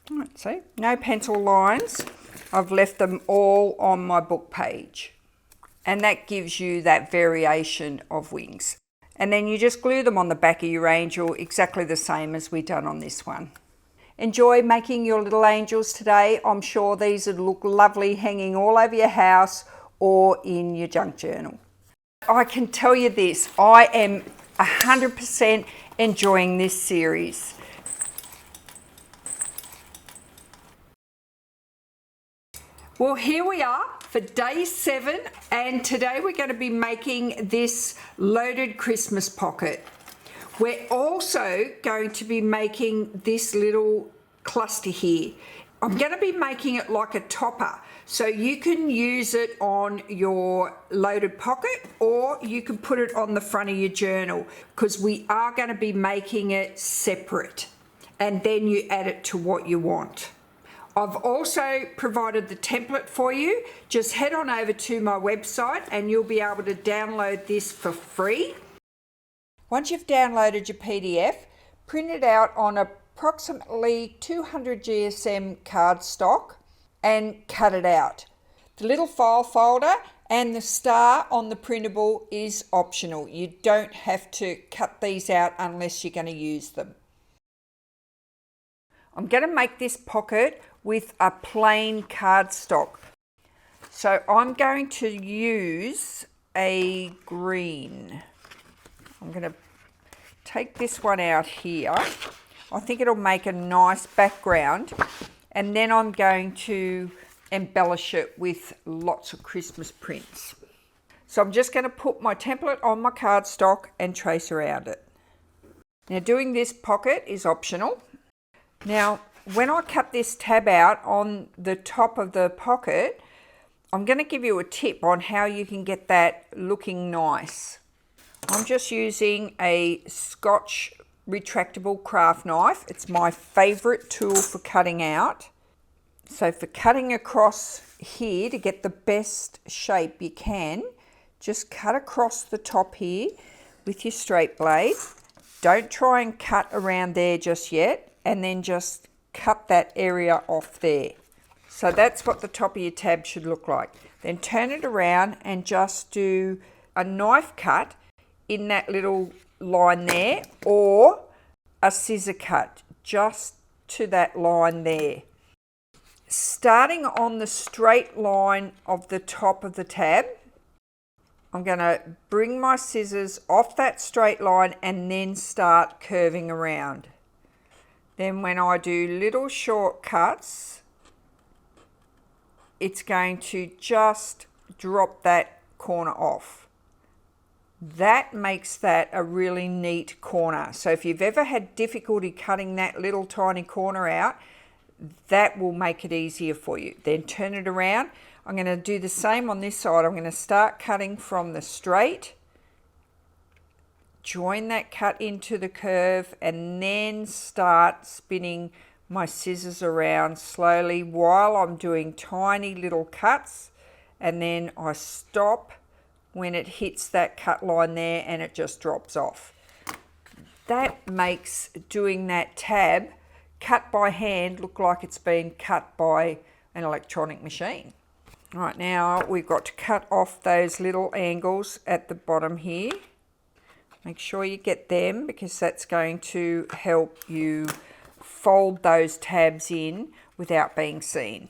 Right, see, no pencil lines. I've left them all on my book page. And that gives you that variation of wings. And then you just glue them on the back of your angel exactly the same as we done on this one. Enjoy making your little angels today. I'm sure these would look lovely hanging all over your house or in your junk journal. I can tell you this, I am 100% enjoying this series. Well, here we are for day 7, and today we're going to be making this loaded Christmas pocket. We're also going to be making this little cluster here. I'm going to be making it like a topper, so you can use it on your loaded pocket, or you can put it on the front of your journal, because we are going to be making it separate, and then you add it to what you want. I've also provided the template for you. Just head on over to my website and you'll be able to download this for free. Once you've downloaded your PDF, print it out on approximately 200 GSM cardstock and cut it out. The little file folder and the star on the printable is optional. You don't have to cut these out unless you're going to use them. I'm going to make this pocket with a plain cardstock. So I'm going to use a green. I'm going to take this one out here. I think it'll make a nice background. And then I'm going to embellish it with lots of Christmas prints. So I'm just going to put my template on my cardstock and trace around it. Now doing this pocket is optional. Now when I cut this tab out on the top of the pocket, I'm going to give you a tip on how you can get that looking nice. I'm just using a Scotch retractable craft knife. It's my favourite tool for cutting out. So for cutting across here to get the best shape you can, just cut across the top here with your straight blade. Don't try and cut around there just yet, and then just cut that area off there. So that's what the top of your tab should look like. Then turn it around and just do a knife cut in that little line there, or a scissor cut just to that line there. Starting on the straight line of the top of the tab, I'm going to bring my scissors off that straight line and then start curving around. Then when I do little short cuts, it's going to just drop that corner off. That makes that a really neat corner. So if you've ever had difficulty cutting that little tiny corner out, that will make it easier for you. Then turn it around. I'm going to do the same on this side. I'm going to start cutting from the straight, join that cut into the curve, and then start spinning my scissors around slowly while I'm doing tiny little cuts, and then I stop when it hits that cut line there and it just drops off. That makes doing that tab cut by hand look like it's been cut by an electronic machine. Right, now we've got to cut off those little angles at the bottom here. Make sure you get them, because that's going to help you fold those tabs in without being seen.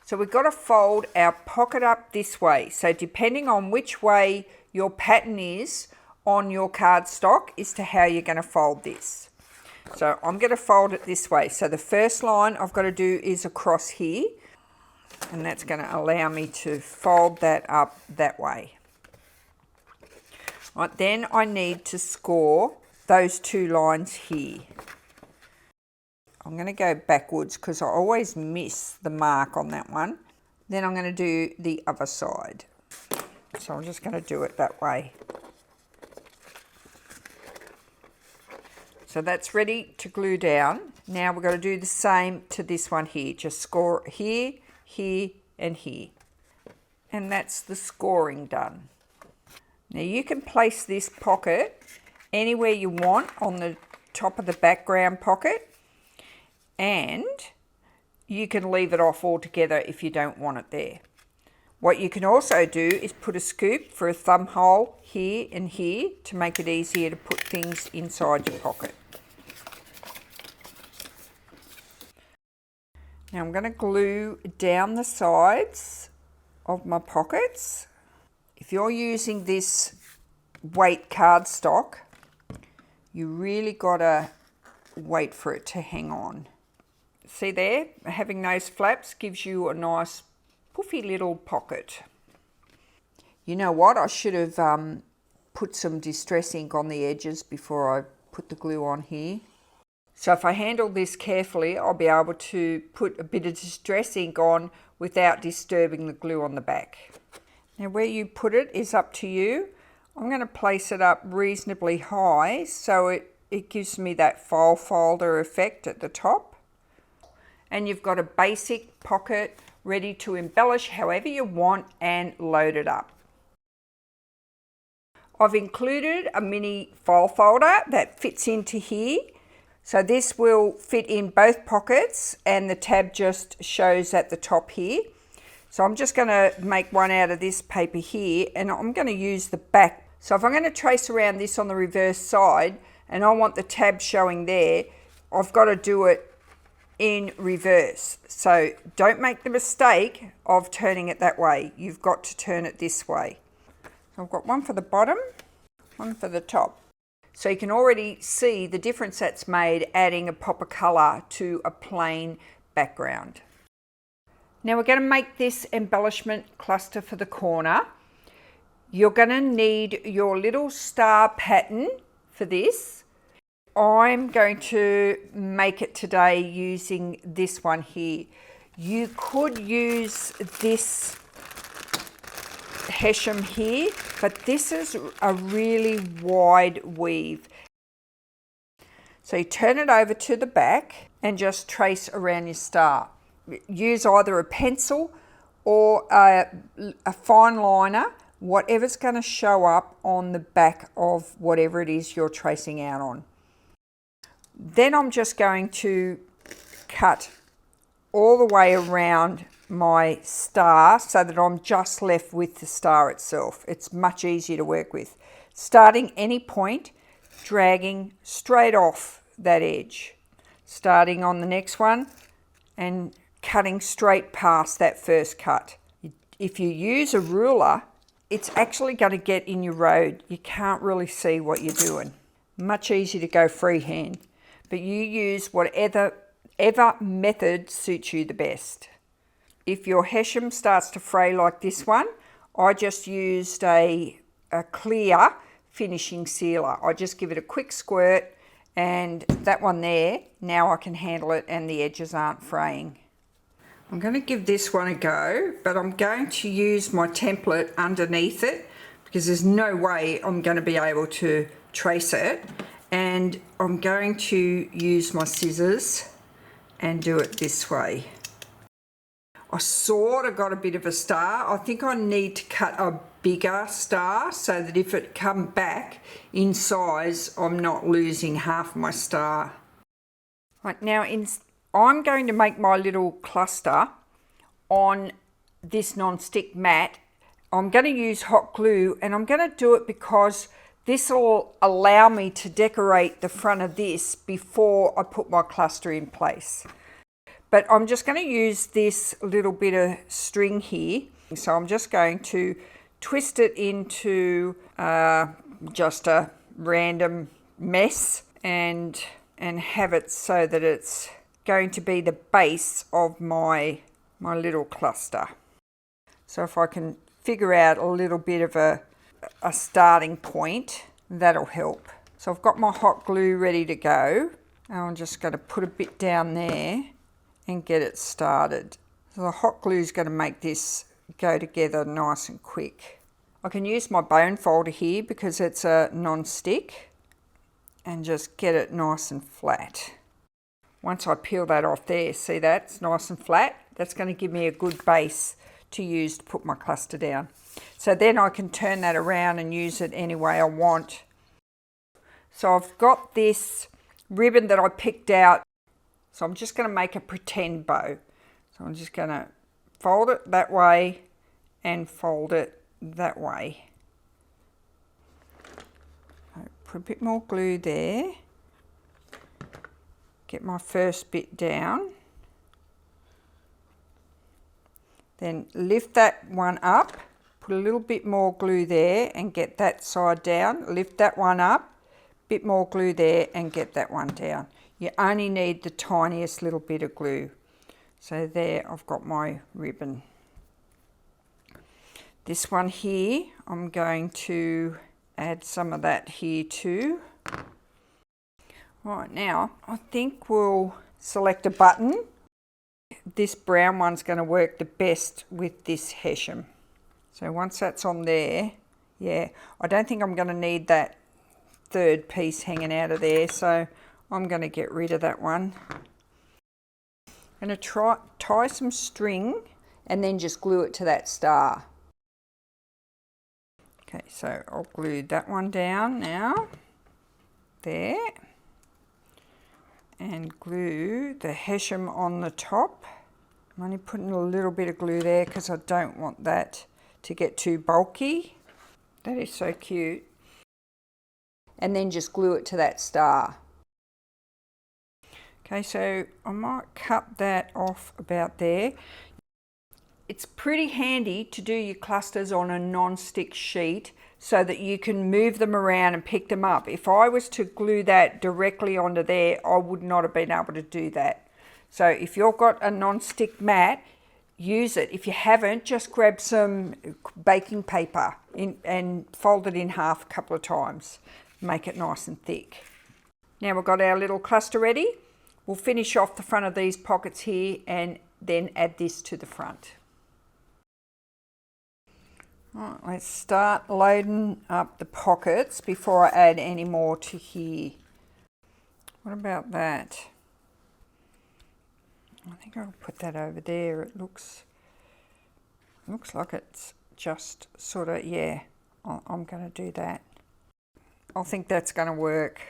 So we've got to fold our pocket up this way. So depending on which way your pattern is on your cardstock is to how you're going to fold this. So I'm going to fold it this way. So the first line I've got to do is across here, and that's going to allow me to fold that up that way. Right, then I need to score those two lines here. I'm going to go backwards because I always miss the mark on that one. Then I'm going to do the other side. So I'm just going to do it that way. So that's ready to glue down. Now we're going to do the same to this one here. Just score here, here, and here. And that's the scoring done. Now you can place this pocket anywhere you want on the top of the background pocket, and you can leave it off altogether if you don't want it there. What you can also do is put a scoop for a thumb hole here and here to make it easier to put things inside your pocket. Now I'm going to glue down the sides of my pockets. If you're using this weight cardstock, you really got to wait for it to hang on. See there, having those flaps gives you a nice puffy little pocket. You know what, I should have put some distress ink on the edges before I put the glue on here. So if I handle this carefully, I'll be able to put a bit of distress ink on without disturbing the glue on the back. Now where you put it is up to you. I'm going to place it up reasonably high so it gives me that file folder effect at the top. And you've got a basic pocket ready to embellish however you want and load it up. I've included a mini file folder that fits into here. So this will fit in both pockets and the tab just shows at the top here. So I'm just going to make one out of this paper here, and I'm going to use the back. So if I'm going to trace around this on the reverse side and I want the tab showing there, I've got to do it in reverse. So don't make the mistake of turning it that way. You've got to turn it this way. So I've got one for the bottom, one for the top. So you can already see the difference that's made adding a pop of colour to a plain background. Now we're going to make this embellishment cluster for the corner. You're going to need your little star pattern for this. I'm going to make it today using this one here. You could use this Hessian here, but this is a really wide weave. So you turn it over to the back and just trace around your star. Use either a pencil or a fine liner, whatever's going to show up on the back of whatever it is you're tracing out on. Then I'm just going to cut all the way around my star so that I'm just left with the star itself. It's much easier to work with. Starting any point, dragging straight off that edge. Starting on the next one and cutting straight past that first cut. If you use a ruler, it's actually going to get in your road. You can't really see what you're doing. Much easier to go freehand. But you use whatever method suits you the best. If your Hessian starts to fray like this one, I just used a clear finishing sealer. I just give it a quick squirt, and that one there, now I can handle it and the edges aren't fraying. I'm going to give this one a go, but I'm going to use my template underneath it because there's no way I'm going to be able to trace it. And I'm going to use my scissors and do it this way. I sort of got a bit of a star. I think I need to cut a bigger star so that if it comes back in size, I'm not losing half my star. Right, now I'm going to make my little cluster on this non-stick mat. I'm going to use hot glue, and I'm going to do it because this will allow me to decorate the front of this before I put my cluster in place. But I'm just going to use this little bit of string here. So I'm just going to twist it into just a random mess and have it so that it's going to be the base of my little cluster. So if I can figure out a little bit of a starting point, that'll help. So I've got my hot glue ready to go. And I'm just going to put a bit down there and get it started. So the hot glue is going to make this go together nice and quick. I can use my bone folder here because it's a non-stick and just get it nice and flat. Once I peel that off there, see that? It's nice and flat. That's going to give me a good base to use to put my cluster down. So then I can turn that around and use it any way I want. So I've got this ribbon that I picked out. So I'm just going to make a pretend bow. So I'm just going to fold it that way and fold it that way. Put a bit more glue there. Get my first bit down. Then lift that one up. Put a little bit more glue there and get that side down. Lift that one up. Bit more glue there and get that one down. You only need the tiniest little bit of glue. So there, I've got my ribbon. This one here, I'm going to add some of that here too. Right, now I think we'll select a button. This brown one's going to work the best with this Hessian. So once that's on there, yeah, I don't think I'm going to need that third piece hanging out of there, so I'm going to get rid of that one. I'm going to tie some string and then just glue it to that star. Okay, so I'll glue that one down now, there, and glue the Hessian on the top. I'm only putting a little bit of glue there because I don't want that to get too bulky. That is so cute. And then just glue it to that star. Okay, so I might cut that off about there. It's pretty handy to do your clusters on a non-stick sheet so that you can move them around and pick them up. If I was to glue that directly onto there, I would not have been able to do that. So if you've got a non-stick mat, use it. If you haven't, just grab some baking paper and fold it in half a couple of times. Make it nice and thick. Now we've got our little cluster ready. We'll finish off the front of these pockets here and then add this to the front. All right, let's start loading up the pockets before I add any more to here. What about that? I think I'll put that over there. It looks like it's just sort of, yeah, I'm going to do that. I think that's going to work.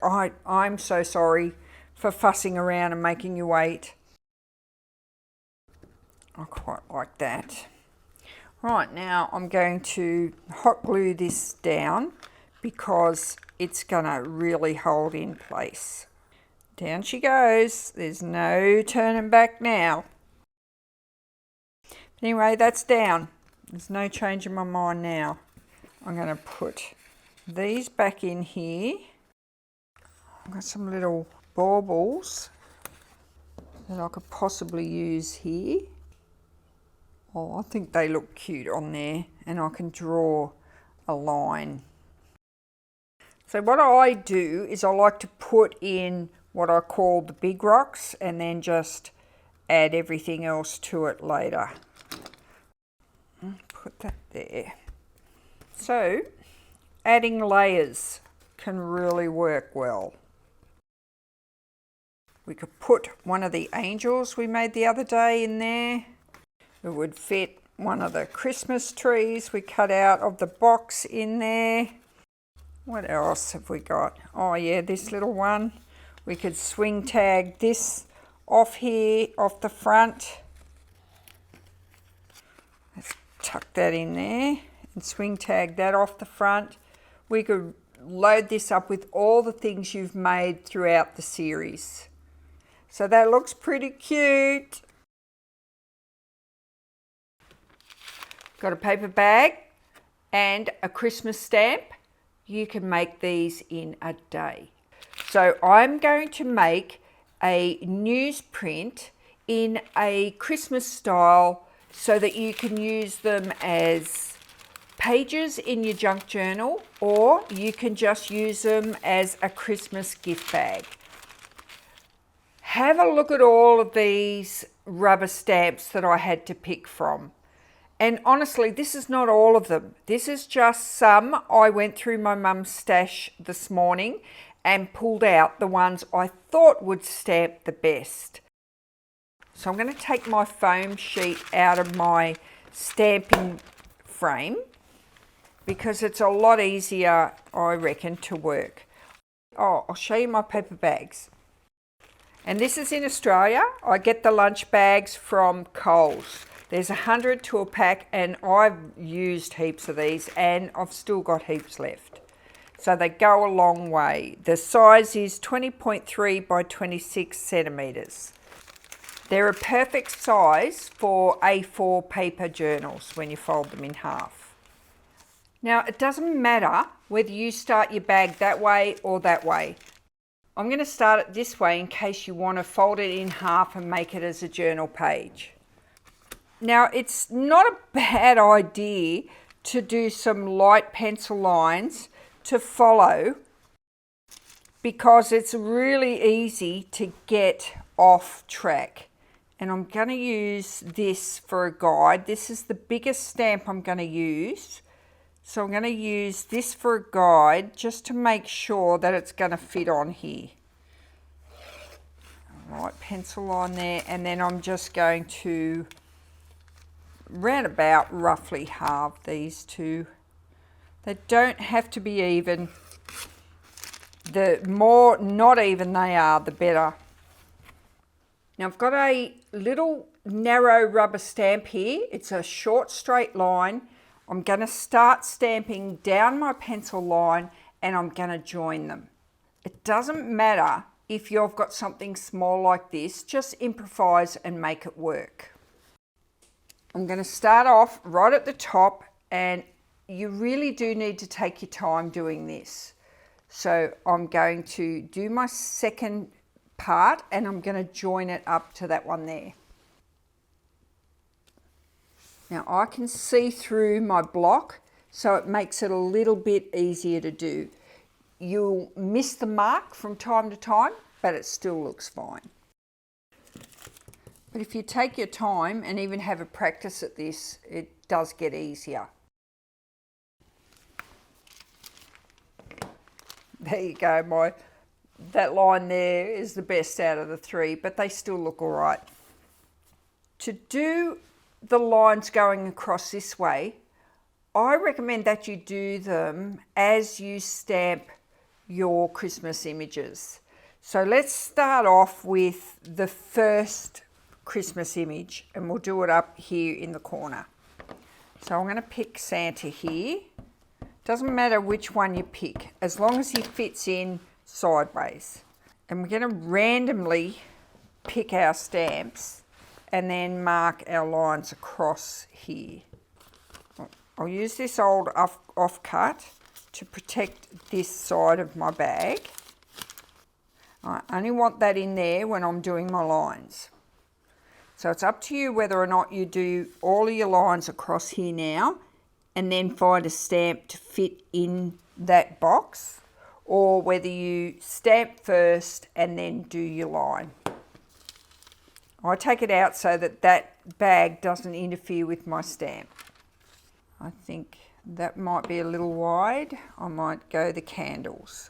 I'm so sorry for fussing around and making you wait. I quite like that. Right, now I'm going to hot glue this down because it's going to really hold in place. Down she goes. There's no turning back now. Anyway, that's down. There's no change in my mind now. I'm going to put these back in here. I've got some little baubles that I could possibly use here. Oh, I think they look cute on there, and I can draw a line. So what I do is I like to put in what I call the big rocks and then just add everything else to it later. Put that there. So adding layers can really work well. We could put one of the angels we made the other day in there. It would fit one of the Christmas trees we cut out of the box in there. What else have we got? Oh yeah, this little one. We could swing tag this off here, off the front. Let's tuck that in there and swing tag that off the front. We could load this up with all the things you've made throughout the series. So that looks pretty cute. Got a paper bag and a Christmas stamp. You can make these in a day. So I'm going to make a newsprint in a Christmas style so that you can use them as pages in your junk journal, or you can just use them as a Christmas gift bag. Have a look at all of these rubber stamps that I had to pick from. And honestly, this is not all of them. This is just some. I went through my mum's stash this morning and pulled out the ones I thought would stamp the best. So I'm going to take my foam sheet out of my stamping frame because it's a lot easier, I reckon, to work. Oh, I'll show you my paper bags. And this is in Australia. I get the lunch bags from Coles. There's 100 to a pack, and I've used heaps of these and I've still got heaps left. So they go a long way. The size is 20.3 by 26 centimetres. They're a perfect size for A4 paper journals when you fold them in half. Now, it doesn't matter whether you start your bag that way or that way. I'm going to start it this way in case you want to fold it in half and make it as a journal page. Now, it's not a bad idea to do some light pencil lines to follow because it's really easy to get off track. And I'm going to use this for a guide. This is the biggest stamp I'm going to use. So I'm going to use this for a guide just to make sure that it's going to fit on here. Light pencil line there, and then I'm just going to round about roughly halve these two. They don't have to be even. The more not even they are, the better. Now I've got a little narrow rubber stamp here. It's a short straight line. I'm going to start stamping down my pencil line and I'm going to join them. It doesn't matter if you've got something small like this, just improvise and make it work. I'm going to start off right at the top, and you really do need to take your time doing this. So I'm going to do my second part and I'm going to join it up to that one there. Now I can see through my block, so it makes it a little bit easier to do. You'll miss the mark from time to time, but it still looks fine. But if you take your time and even have a practice at this, it does get easier. There you go, that line there is the best out of the three, but they still look all right. To do the lines going across this way, I recommend that you do them as you stamp your Christmas images. So let's start off with the first Christmas image, and we'll do it up here in the corner. So I'm going to pick Santa here. Doesn't matter which one you pick, as long as he fits in sideways. And we're going to randomly pick our stamps and then mark our lines across here. I'll use this old offcut to protect this side of my bag. I only want that in there when I'm doing my lines. So it's up to you whether or not you do all of your lines across here now and then find a stamp to fit in that box, or whether you stamp first and then do your line. I take it out so that that bag doesn't interfere with my stamp. I think that might be a little wide. I might go the candles.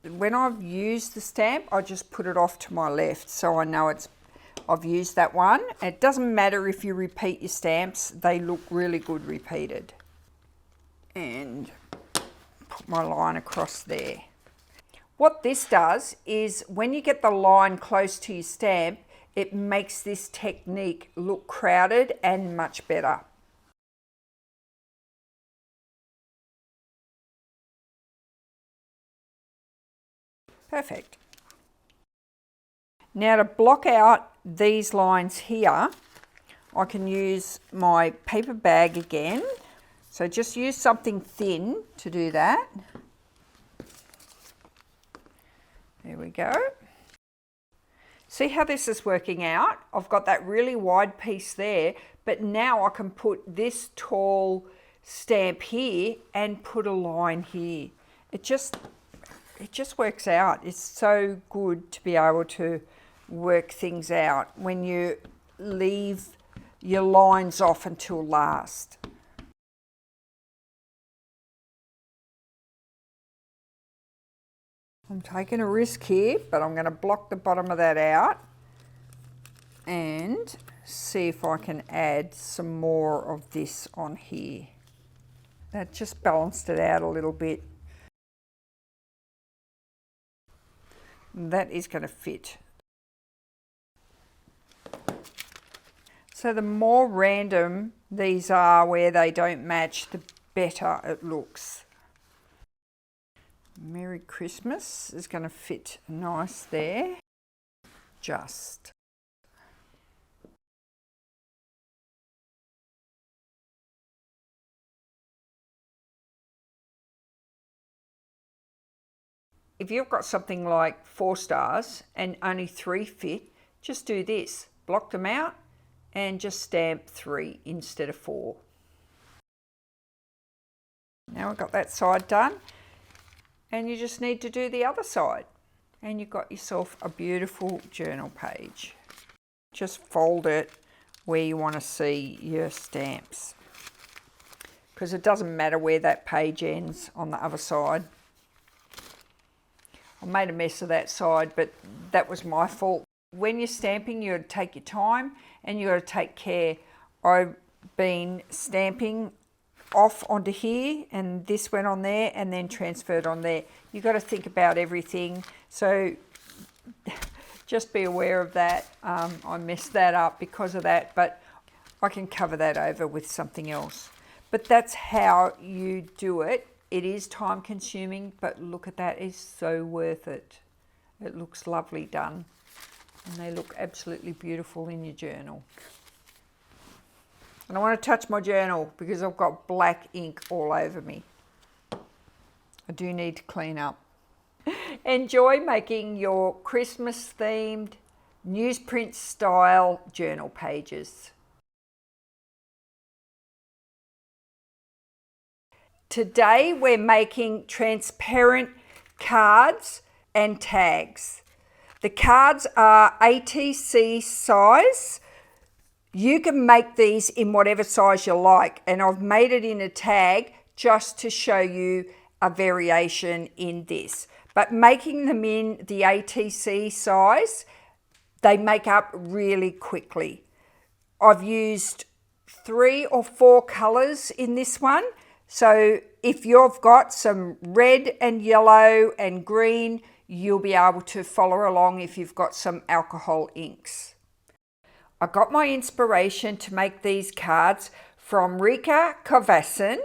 When I've used the stamp, I just put it off to my left so I know I've used that one. It doesn't matter if you repeat your stamps, they look really good repeated. And put my line across there. What this does is when you get the line close to your stamp, it makes this technique look crowded and much better. Perfect. Now to block out these lines here, I can use my paper bag again. So just use something thin to do that. There we go. See how this is working out? I've got that really wide piece there, but now I can put this tall stamp here and put a line here. It just works out. It's so good to be able to work things out when you leave your lines off until last. I'm taking a risk here, but I'm going to block the bottom of that out and see if I can add some more of this on here. That just balanced it out a little bit. That is going to fit. So the more random these are where they don't match, the better it looks. Merry Christmas is going to fit nice there. Just. If you've got something like 4 stars and only 3 fit, just do this. Block them out and just stamp 3 instead of 4. Now we've got that side done. And you just need to do the other side. And you've got yourself a beautiful journal page. Just fold it where you want to see your stamps. Because it doesn't matter where that page ends on the other side. I made a mess of that side, but that was my fault. When you're stamping, you've got to take your time and you've got to take care. I've been stamping off onto here and this went on there and then transferred on there. You've got to think about everything, so just be aware of that. I messed that up because of that, but I can cover that over with something else. But that's how you do it. It is time consuming, but look at that, it's so worth it. It looks lovely done and they look absolutely beautiful in your journal. And I want to touch my journal because I've got black ink all over me. I do need to clean up. Enjoy making your Christmas themed newsprint style journal pages. Today we're making transparent cards and tags. The cards are ATC size. You can make these in whatever size you like, and I've made it in a tag just to show you a variation in this. But making them in the ATC size, they make up really quickly. I've used 3 or 4 colours in this one. So if you've got some red and yellow and green, you'll be able to follow along if you've got some alcohol inks. I got my inspiration to make these cards from 𝗔𝗺𝘇cie.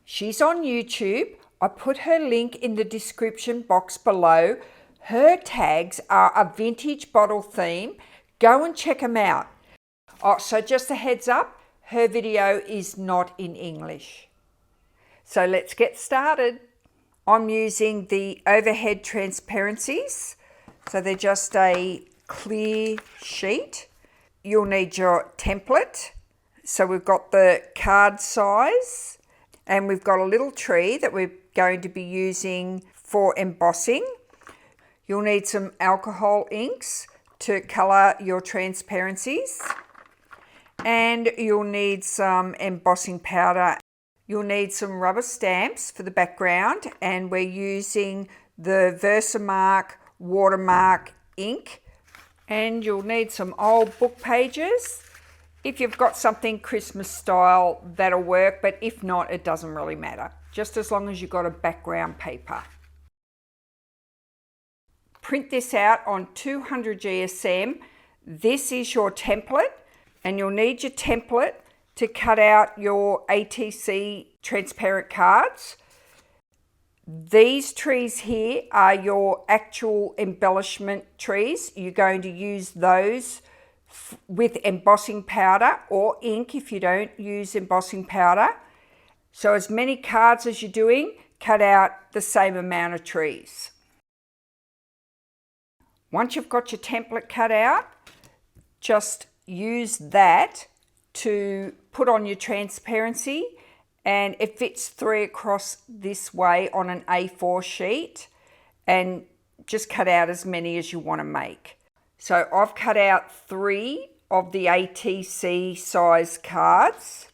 She's on YouTube. I put her link in the description box below. Her tags are a vintage bottle theme. Go and check them out. Oh, so just a heads up, her video is not in English. So let's get started. I'm using the overhead transparencies. So they're just a clear sheet. You'll need your template. So we've got the card size, and we've got a little tree that we're going to be using for embossing. You'll need some alcohol inks to colour your transparencies, and you'll need some embossing powder. You'll need some rubber stamps for the background, and we're using the Versamark watermark ink. And you'll need some old book pages. If you've got something Christmas style, that'll work, but if not, it doesn't really matter, just as long as you've got a background paper. Print this out on 200 GSM. This is your template, and you'll need your template to cut out your ATC transparent cards. These trees here are your actual embellishment trees. You're going to use those with embossing powder or ink if you don't use embossing powder. So as many cards as you're doing, cut out the same amount of trees. Once you've got your template cut out, just use that to put on your transparency, and it fits 3 across this way on an A4 sheet, and just cut out as many as you want to make. So I've cut out 3 of the ATC size cards.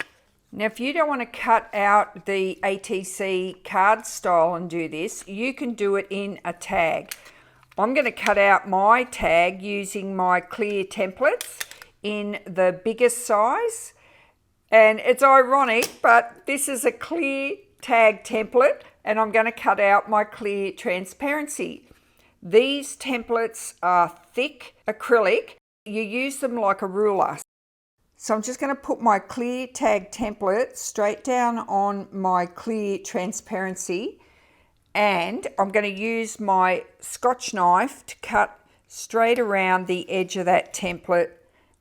Now if you don't want to cut out the ATC card style and do this, you can do it in a tag. I'm going to cut out my tag using my clear templates in the biggest size. And it's ironic, but this is a clear tag template, and I'm going to cut out my clear transparency. These templates are thick acrylic. You use them like a ruler. So I'm just going to put my clear tag template straight down on my clear transparency, and I'm going to use my Scotch knife to cut straight around the edge of that template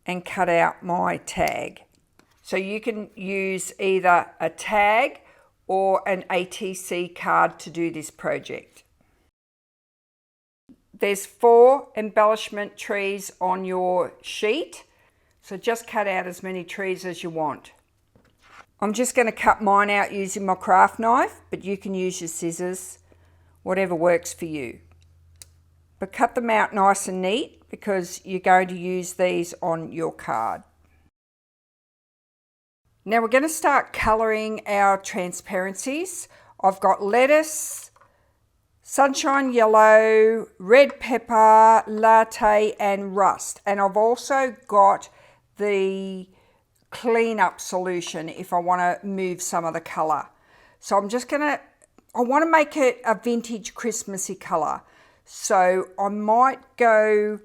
and cut out my tag. So you can use either a tag or an ATC card to do this project. There's 4 embellishment trees on your sheet, so just cut out as many trees as you want. I'm just going to cut mine out using my craft knife, but you can use your scissors, whatever works for you. But cut them out nice and neat because you're going to use these on your card. Now we're going to start colouring our transparencies. I've got lettuce, sunshine yellow, red pepper, latte and rust. And I've also got the clean-up solution if I want to move some of the colour. So I'm just going to, I want to make it a vintage Christmassy colour. So I might go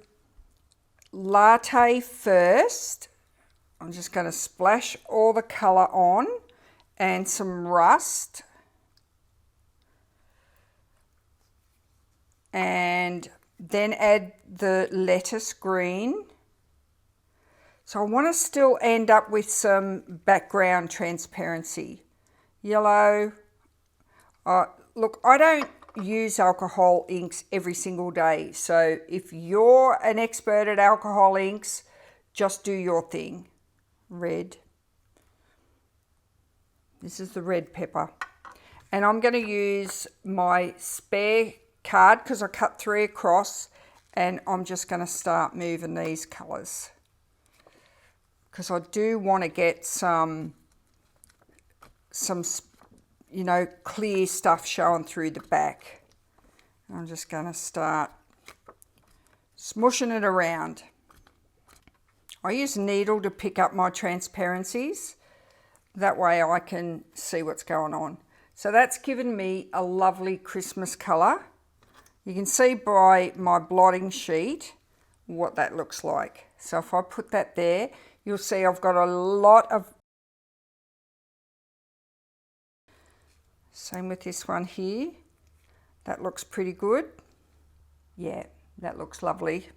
latte first. I'm just going to splash all the colour on and some rust. And then add the lettuce green. So I want to still end up with some background transparency. Yellow. Look, I don't use alcohol inks every single day. So if you're an expert at alcohol inks, just do your thing. Red. This is the red pepper. And I'm going to use my spare card because I cut 3 across, and I'm just going to start moving these colours because I do want to get some you know, clear stuff showing through the back. I'm just going to start smushing it around. I use a needle to pick up my transparencies. That way I can see what's going on. So that's given me a lovely Christmas colour. You can see by my blotting sheet what that looks like. So if I put that there, you'll see I've got a lot of... Same with this one here. That looks pretty good. Yeah, that looks lovely.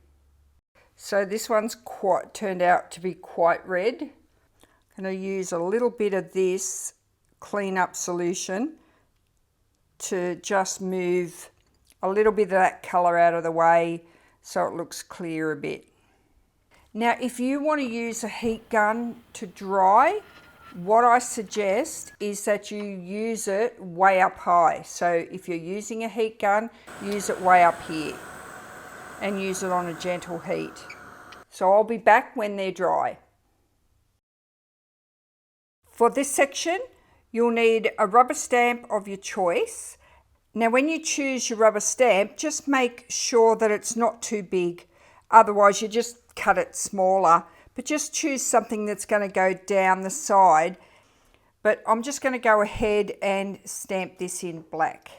So this one's turned out to be quite red. I'm going to use a little bit of this clean-up solution to just move a little bit of that colour out of the way so it looks clear a bit. Now, if you want to use a heat gun to dry, what I suggest is that you use it way up high. So if you're using a heat gun, use it way up here and use it on a gentle heat. So I'll be back when they're dry. For this section, you'll need a rubber stamp of your choice. Now, when you choose your rubber stamp, just make sure that it's not too big. Otherwise, you just cut it smaller. But just choose something that's going to go down the side. But I'm just going to go ahead and stamp this in black.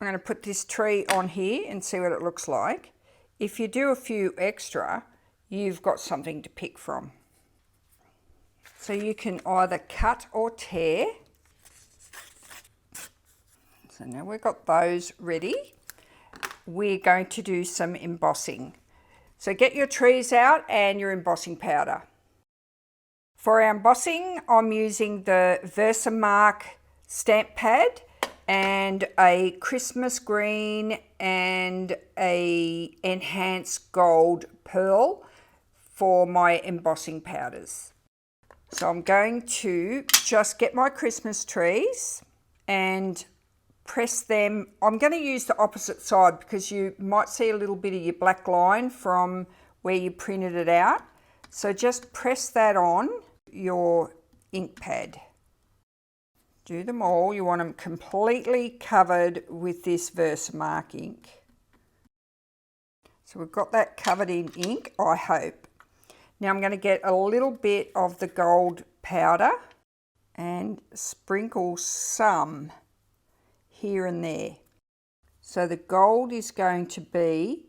I'm going to put this tree on here and see what it looks like. If you do a few extra, you've got something to pick from. So you can either cut or tear. So now we've got those ready. We're going to do some embossing. So get your trees out and your embossing powder. For our embossing, I'm using the Versamark stamp pad and a Christmas green and a enhanced gold pearl for my embossing powders. So I'm going to just get my Christmas trees and press them. I'm going to use the opposite side because you might see a little bit of your black line from where you printed it out. So just press that on your ink pad. Do them all. You want them completely covered with this Versamark ink. So we've got that covered in ink, I hope. Now I'm going to get a little bit of the gold powder and sprinkle some here and there. So the gold is going to be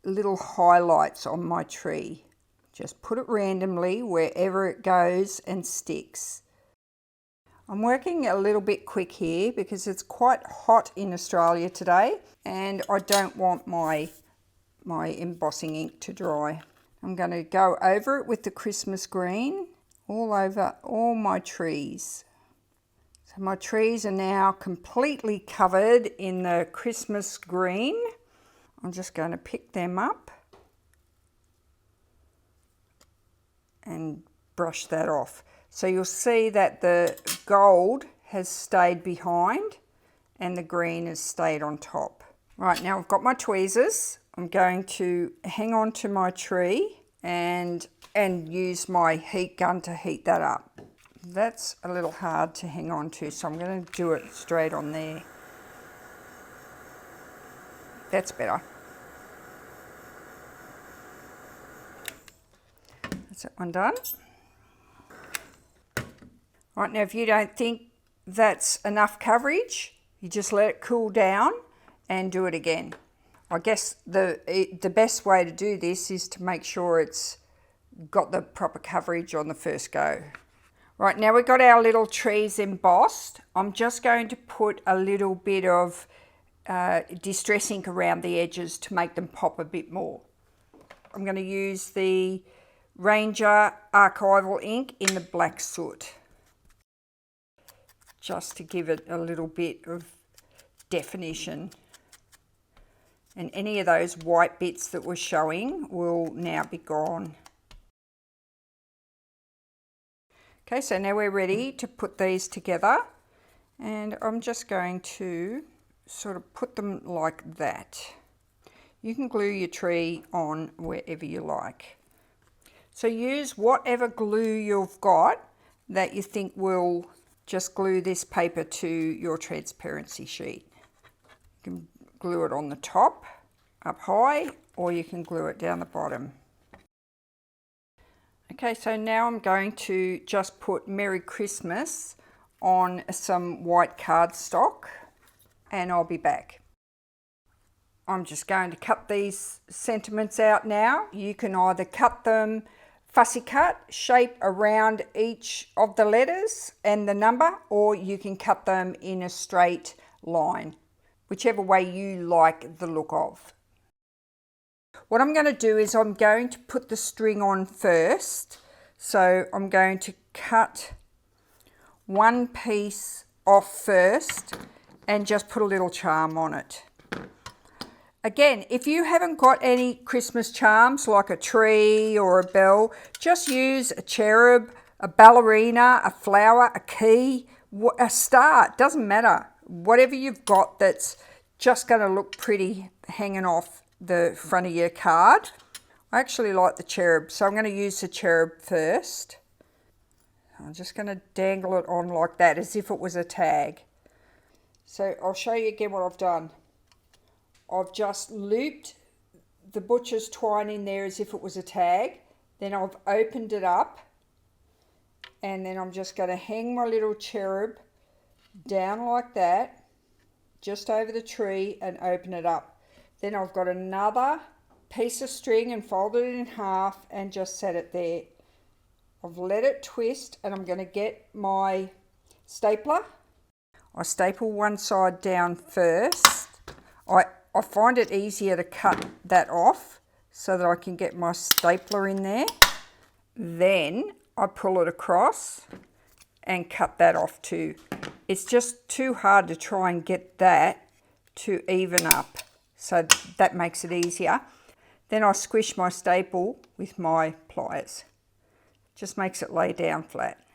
little highlights on my tree. Just put it randomly wherever it goes and sticks. I'm working a little bit quick here because it's quite hot in Australia today and I don't want my embossing ink to dry. I'm going to go over it with the Christmas green all over all my trees. So my trees are now completely covered in the Christmas green. I'm just going to pick them up and brush that off. So you'll see that the gold has stayed behind and the green has stayed on top. Right, now I've got my tweezers. I'm going to hang on to my tree and use my heat gun to heat that up. That's a little hard to hang on to, so I'm going to do it straight on there. That's better. That's that one done. Right, now if you don't think that's enough coverage, you just let it cool down and do it again. I guess the best way to do this is to make sure it's got the proper coverage on the first go. Right, now we've got our little trees embossed. I'm just going to put a little bit of distress ink around the edges to make them pop a bit more. I'm going to use the Ranger archival ink in the black soot, just to give it a little bit of definition. And any of those white bits that were showing will now be gone. Okay, so now we're ready to put these together, and I'm just going to sort of put them like that. You can glue your tree on wherever you like. So use whatever glue you've got that you think will just glue this paper to your transparency sheet. You can glue it on the top, up high, or you can glue it down the bottom. Okay, so now I'm going to just put Merry Christmas on some white cardstock, and I'll be back. I'm just going to cut these sentiments out now. You can either cut them fussy cut, shape around each of the letters and the number, or you can cut them in a straight line, whichever way you like the look of. What I'm going to do is I'm going to put the string on first. So I'm going to cut one piece off first and just put a little charm on it. Again, if you haven't got any Christmas charms like a tree or a bell, just use a cherub, a ballerina, a flower, a key, a star. It doesn't matter. Whatever you've got that's just going to look pretty hanging off the front of your card. I actually like the cherub, so I'm going to use the cherub first. I'm just going to dangle it on like that as if it was a tag. So I'll show you again what I've done. I've just looped the butcher's twine in there as if it was a tag. Then I've opened it up, and then I'm just going to hang my little cherub down like that, just over the tree, and open it up. Then I've got another piece of string and folded it in half and just set it there. I've let it twist, and I'm going to get my stapler. I staple one side down first. I find it easier to cut that off so that I can get my stapler in there. Then I pull it across and cut that off too. It's just too hard to try and get that to even up. So that makes it easier. Then I squish my staple with my pliers. Just makes it lay down flat.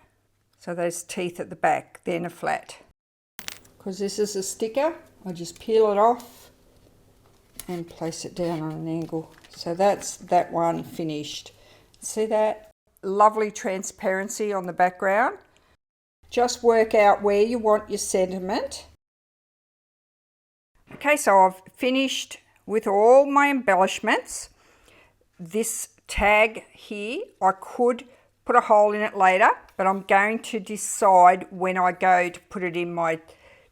So those teeth at the back, then are flat. Because this is a sticker, I just peel it off and place it down on an angle. So that's that one finished. See that? Lovely transparency on the background. Just work out where you want your sentiment. Okay, so I've finished with all my embellishments. This tag here, I could put a hole in it later, but I'm going to decide when I go to put it in my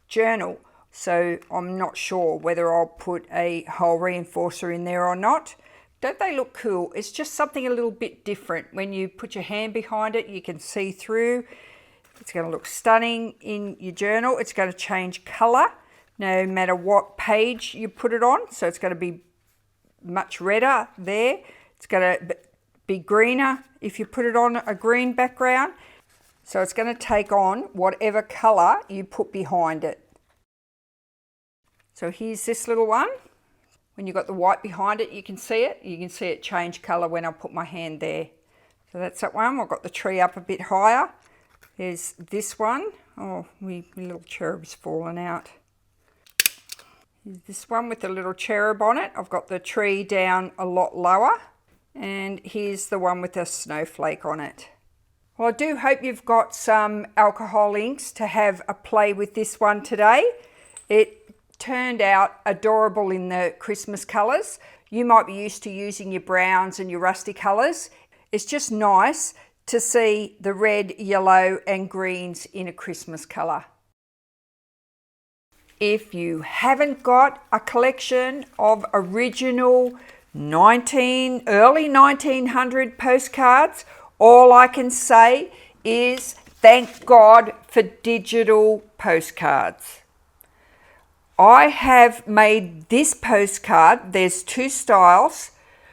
journal. So I'm not sure whether I'll put a hole reinforcer in there or not. Don't they look cool? It's just something a little bit different. When you put your hand behind it, you can see through. It's going to look stunning in your journal. It's going to change colour no matter what page you put it on. So it's going to be much redder there. It's going to be greener if you put it on a green background. So it's going to take on whatever colour you put behind it. So here's this little one. When you've got the white behind it, you can see it. You can see it change colour when I put my hand there. So that's that one. I've got the tree up a bit higher. There's this one. Oh, my little cherub's fallen out. Here's this one with the little cherub on it. I've got the tree down a lot lower. And here's the one with the snowflake on it. Well, I do hope you've got some alcohol inks to have a play with this one today. It turned out adorable in the Christmas colours. You might be used to using your browns and your rusty colours. It's just nice to see the red, yellow and greens in a Christmas colour. If you haven't got a collection of original early 1900 postcards, all I can say is thank God for digital postcards. I have made this postcard, there's two styles,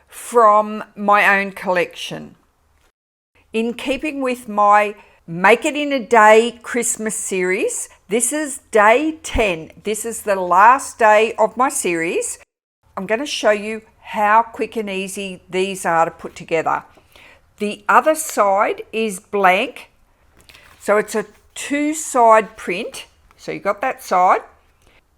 from my own collection. In keeping with my Make It in a Day Christmas series. This is day 10. This is the last day of my series. I'm going to show you how quick and easy these are to put together. The other side is blank. So it's a two-side print. So you've got that side.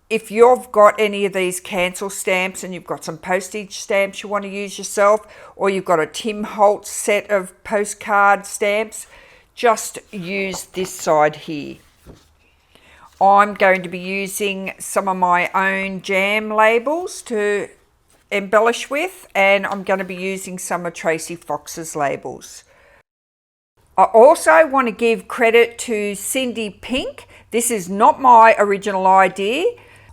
If you've got any of these cancel stamps and you've got some postage stamps you want to use yourself, or you've got a Tim Holtz set of postcard stamps, just use this side here. I'm going to be using some of my own jam labels to embellish with, and I'm going to be using some of Tracy Fox's labels. I also want to give credit to Cindy Pink. This is not my original idea.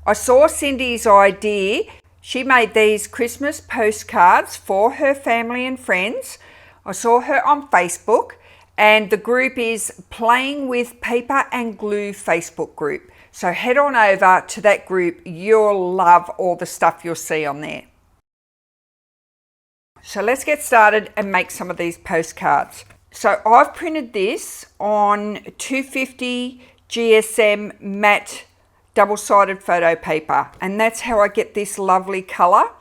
I saw Cindy's idea. She made these Christmas postcards for her family and friends. I saw her on Facebook, and the group is Playing with Paper and Glue Facebook group. So head on over to that group. You'll love all the stuff you'll see on there. So let's get started and make some of these postcards. So I've printed this on 250 GSM matte double-sided photo paper, and that's how I get this lovely colour.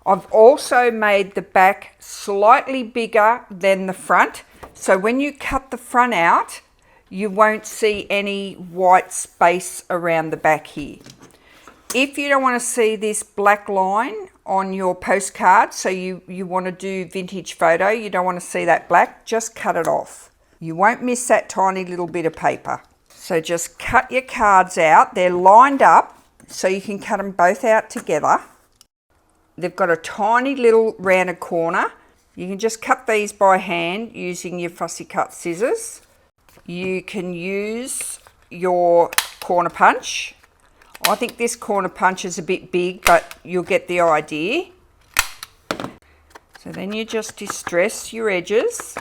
I've also made the back slightly bigger than the front, so when you cut the front out, you won't see any white space around the back here. If you don't want to see this black line on your postcard, so you want to do vintage photo, you don't want to see that black, just cut it off. You won't miss that tiny little bit of paper. So just cut your cards out. They're lined up, so you can cut them both out together. They've got a tiny little rounded corner. You can just cut these by hand using your fussy cut scissors. You can use your corner punch. I think this corner punch is a bit big, but you'll get the idea. So then you just distress your edges.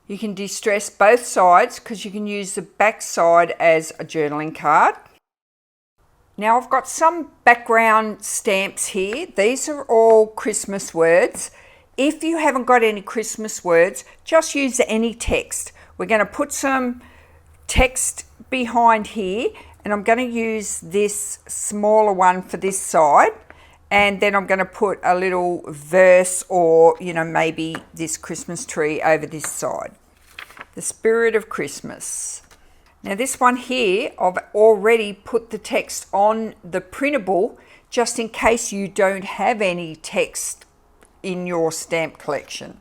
You can distress both sides because you can use the back side as a journaling card. Now I've got some background stamps here. These are all Christmas words. If you haven't got any Christmas words, just use any text. We're going to put some text behind here, and I'm going to use this smaller one for this side, and then I'm going to put a little verse or, maybe this Christmas tree over this side. The spirit of Christmas. Now this one here, I've already put the text on the printable just in case you don't have any text in your stamp collection.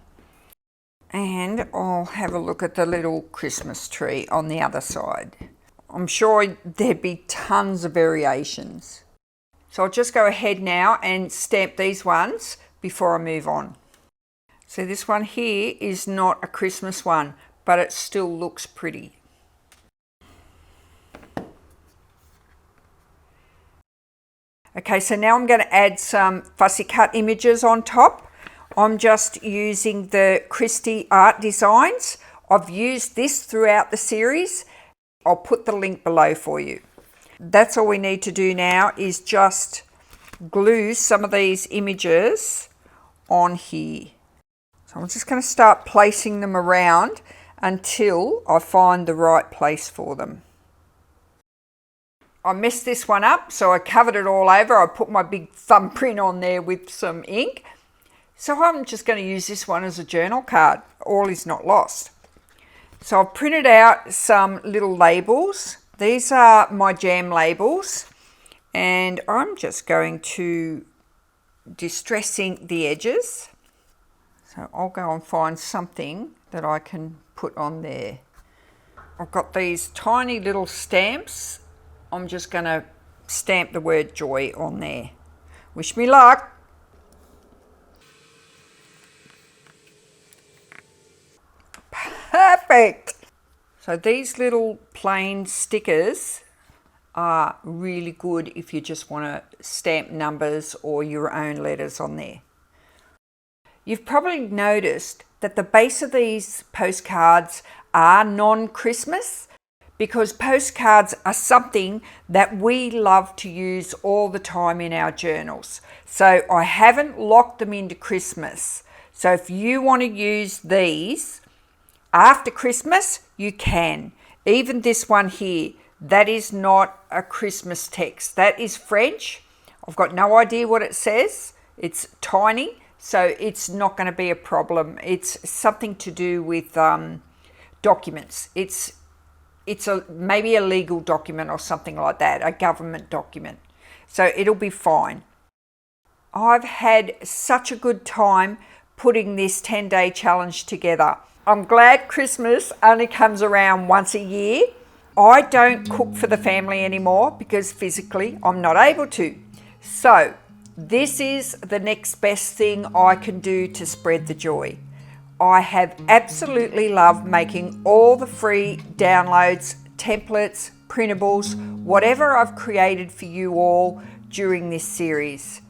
And I'll have a look at the little Christmas tree on the other side. I'm sure there'd be tons of variations. So I'll just go ahead now and stamp these ones before I move on. So this one here is not a Christmas one, but it still looks pretty. Okay, so now I'm going to add some fussy cut images on top. I'm just using the Christie Art Designs. I've used this throughout the series. I'll put the link below for you. That's all we need to do now is just glue some of these images on here. So I'm just going to start placing them around until I find the right place for them. I messed this one up, so I covered it all over. I put my big thumbprint on there with some ink. So I'm just going to use this one as a journal card. All is not lost. So I've printed out some little labels. These are my jam labels, and I'm just going to distressing the edges. So I'll go and find something that I can put on there. I've got these tiny little stamps. I'm just going to stamp the word joy on there. Wish me luck. Perfect. So these little plain stickers are really good if you just want to stamp numbers or your own letters on there. You've probably noticed that the base of these postcards are non-Christmas because postcards are something that we love to use all the time in our journals. So I haven't locked them into Christmas. So if you want to use these, After Christmas, you can. Even this one here, that is not a Christmas text. That is French. I've got no idea what it says. It's tiny, so it's not going to be a problem. It's something to do with documents. It's maybe a legal document or something like that, a government document. So it'll be fine. I've had such a good time putting this 10-day challenge together. I'm glad Christmas only comes around once a year. I don't cook for the family anymore because physically I'm not able to. So this is the next best thing I can do to spread the joy. I have absolutely loved making all the free downloads, templates, printables, whatever I've created for you all during this series.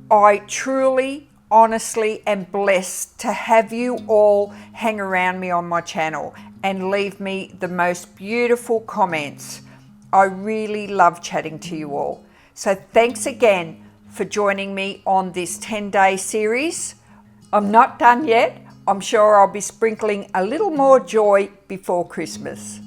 I truly, honestly am blessed to have you all hang around me on my channel and leave me the most beautiful comments. I really love chatting to you all. So thanks again for joining me on this 10-day series. I'm not done yet. I'm sure I'll be sprinkling a little more joy before Christmas.